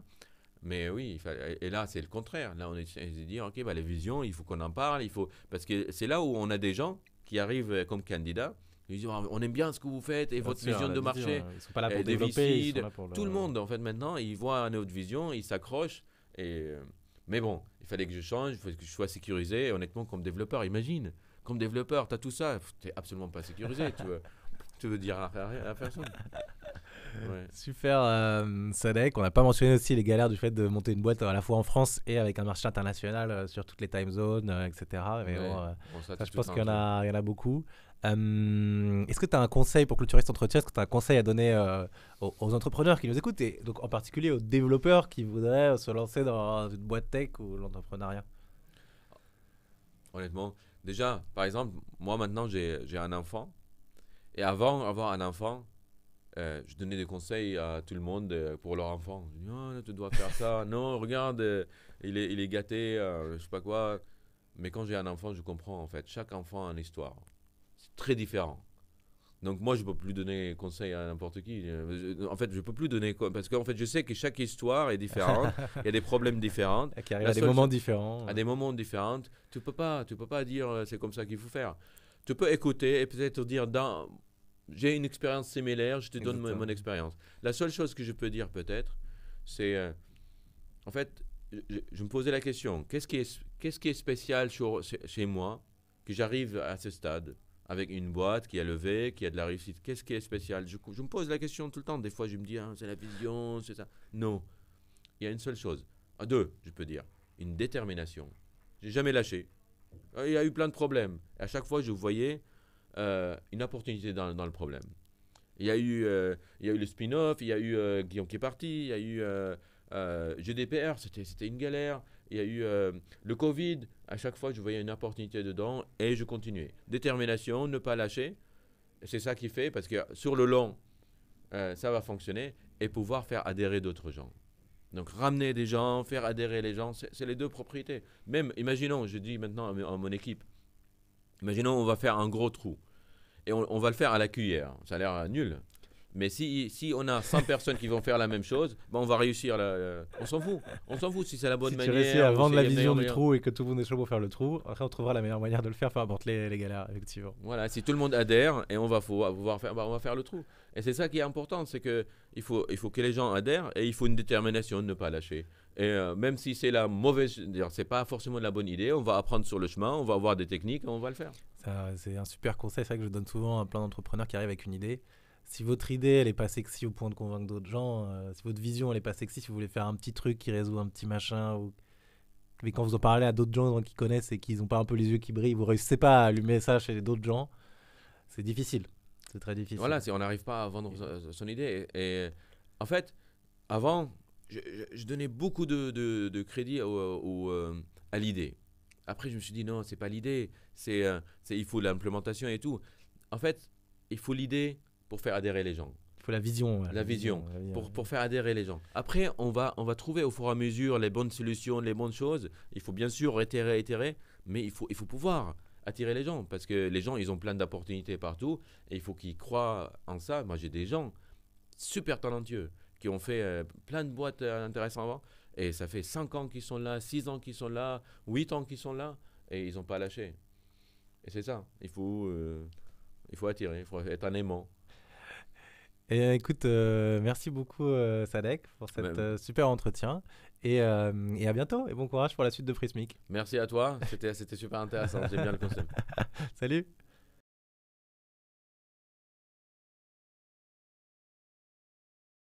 Mais oui, il fallait, et là, c'est le contraire. Là, on essaie de dire, OK, bah, les visions, il faut qu'on en parle. Parce que c'est là où on a des gens qui arrivent comme candidats. Ils disent, on aime bien ce que vous faites et votre vision de marché. Ils sont pas là pour des développer, ils VC, sont là pour tout le monde, en fait, maintenant, ils voient notre vision, ils s'accrochent. Mais bon, il fallait que je change, il fallait que je sois sécurisé. Et honnêtement, comme développeur, imagine, comme développeur, tu as tout ça, tu n'es absolument pas sécurisé. tu veux dire à personne. Ouais. Super, Sadek. On n'a pas mentionné aussi les galères du fait de monter une boîte à la fois en France et avec un marché international sur toutes les time zones, etc. Mais Ouais. bon, Ça, ça, c'est je tout pense un qu'il y en truc. a beaucoup. Est-ce que tu as un conseil pour clôturer cet entretien? Est-ce que tu as un conseil à donner aux entrepreneurs qui nous écoutent et donc en particulier aux développeurs qui voudraient se lancer dans une boîte tech ou l'entrepreneuriat? Honnêtement, déjà, par exemple, moi maintenant, j'ai un enfant. Et avant d'avoir un enfant, je donnais des conseils à tout le monde pour leur enfant. Je dis, non, tu dois faire ça. Non, regarde, il est gâté, je sais pas quoi. Mais quand j'ai un enfant, je comprends en fait. Chaque enfant a une histoire. C'est très différent. Donc moi, je peux plus donner conseil à n'importe qui. En fait, je peux plus donner parce qu'en fait, je sais que chaque histoire est différente. Il y a des problèmes différents. Qui arrivent La à des seule moments chose- différents. À des moments différents, tu peux pas dire c'est comme ça qu'il faut faire. Tu peux écouter et peut-être dire j'ai une expérience similaire, je te donne Exactement. mon expérience. La seule chose que je peux dire peut-être, c'est en fait, je me posais la question, qu'est-ce qui est spécial chez moi que j'arrive à ce stade avec une boîte qui a levé, qui a de la réussite. Qu'est-ce qui est spécial? Je me pose la question tout le temps. Des fois, je me dis, ah, c'est la vision, c'est ça. Non. Il y a une seule chose. Deux, je peux dire. Une détermination. J'ai jamais lâché. Il y a eu plein de problèmes. À chaque fois, je voyais une opportunité dans le problème. Il y a eu le spin-off, il y a eu Guillaume qui est parti, il y a eu GDPR, c'était une galère. Il y a eu le Covid. À chaque fois, je voyais une opportunité dedans et je continuais. Détermination, ne pas lâcher. C'est ça qui fait parce que sur le long, ça va fonctionner et pouvoir faire adhérer d'autres gens. Donc ramener des gens, faire adhérer les gens, c'est les deux propriétés. Même, imaginons, je dis maintenant à mon équipe, imaginons on va faire un gros trou et on va le faire à la cuillère. Ça a l'air nul. Mais si on a 100 personnes qui vont faire la même chose, ben on va réussir. On s'en fout. On s'en fout si c'est la bonne Si manière. tu réussis à ou vendre si la il y a vision du meilleur- trou et que tout le monde est chaud pour faire le trou, après on trouvera la meilleure manière de le faire, peu importe les galères, effectivement. Voilà, si tout le monde adhère et on va pouvoir faire, on va faire le trou. Et c'est ça qui est important, c'est que il faut que les gens adhèrent et il faut une détermination de ne pas lâcher. Et même si c'est la mauvaise, c'est pas forcément la bonne idée, on va apprendre sur le chemin, on va avoir des techniques et on va le faire. C'est un super conseil, c'est vrai que je donne souvent à plein d'entrepreneurs qui arrivent avec une idée. Si votre idée elle est pas sexy au point de convaincre d'autres gens, si votre vision elle est pas sexy, si vous voulez faire un petit truc qui résout un petit machin, mais quand vous en parlez à d'autres gens qui connaissent et qui n'ont pas un peu les yeux qui brillent, vous réussissez pas à allumer ça chez d'autres gens, c'est difficile, c'est très difficile. Voilà, on n'arrive pas à vendre son idée. Et en fait, avant, je donnais beaucoup de crédit à l'idée. Après, je me suis dit non, c'est pas l'idée, il faut l'implémentation et tout. En fait, il faut l'idée pour faire adhérer les gens. Il faut la vision. La vision, pour faire adhérer les gens. Après, on va trouver au fur et à mesure les bonnes solutions, les bonnes choses. Il faut bien sûr itérer, mais il faut pouvoir attirer les gens parce que les gens, ils ont plein d'opportunités partout et il faut qu'ils croient en ça. Moi, j'ai des gens super talentueux qui ont fait plein de boîtes intéressantes et ça fait 5 ans qu'ils sont là, 6 ans qu'ils sont là, 8 ans qu'ils sont là et ils n'ont pas lâché. Et c'est ça, il faut attirer, il faut être un aimant. Et écoute, merci beaucoup Sadek pour cet super entretien et à bientôt et bon courage pour la suite de Prismic. Merci à toi, c'était super intéressant, j'aime bien le concept. Salut.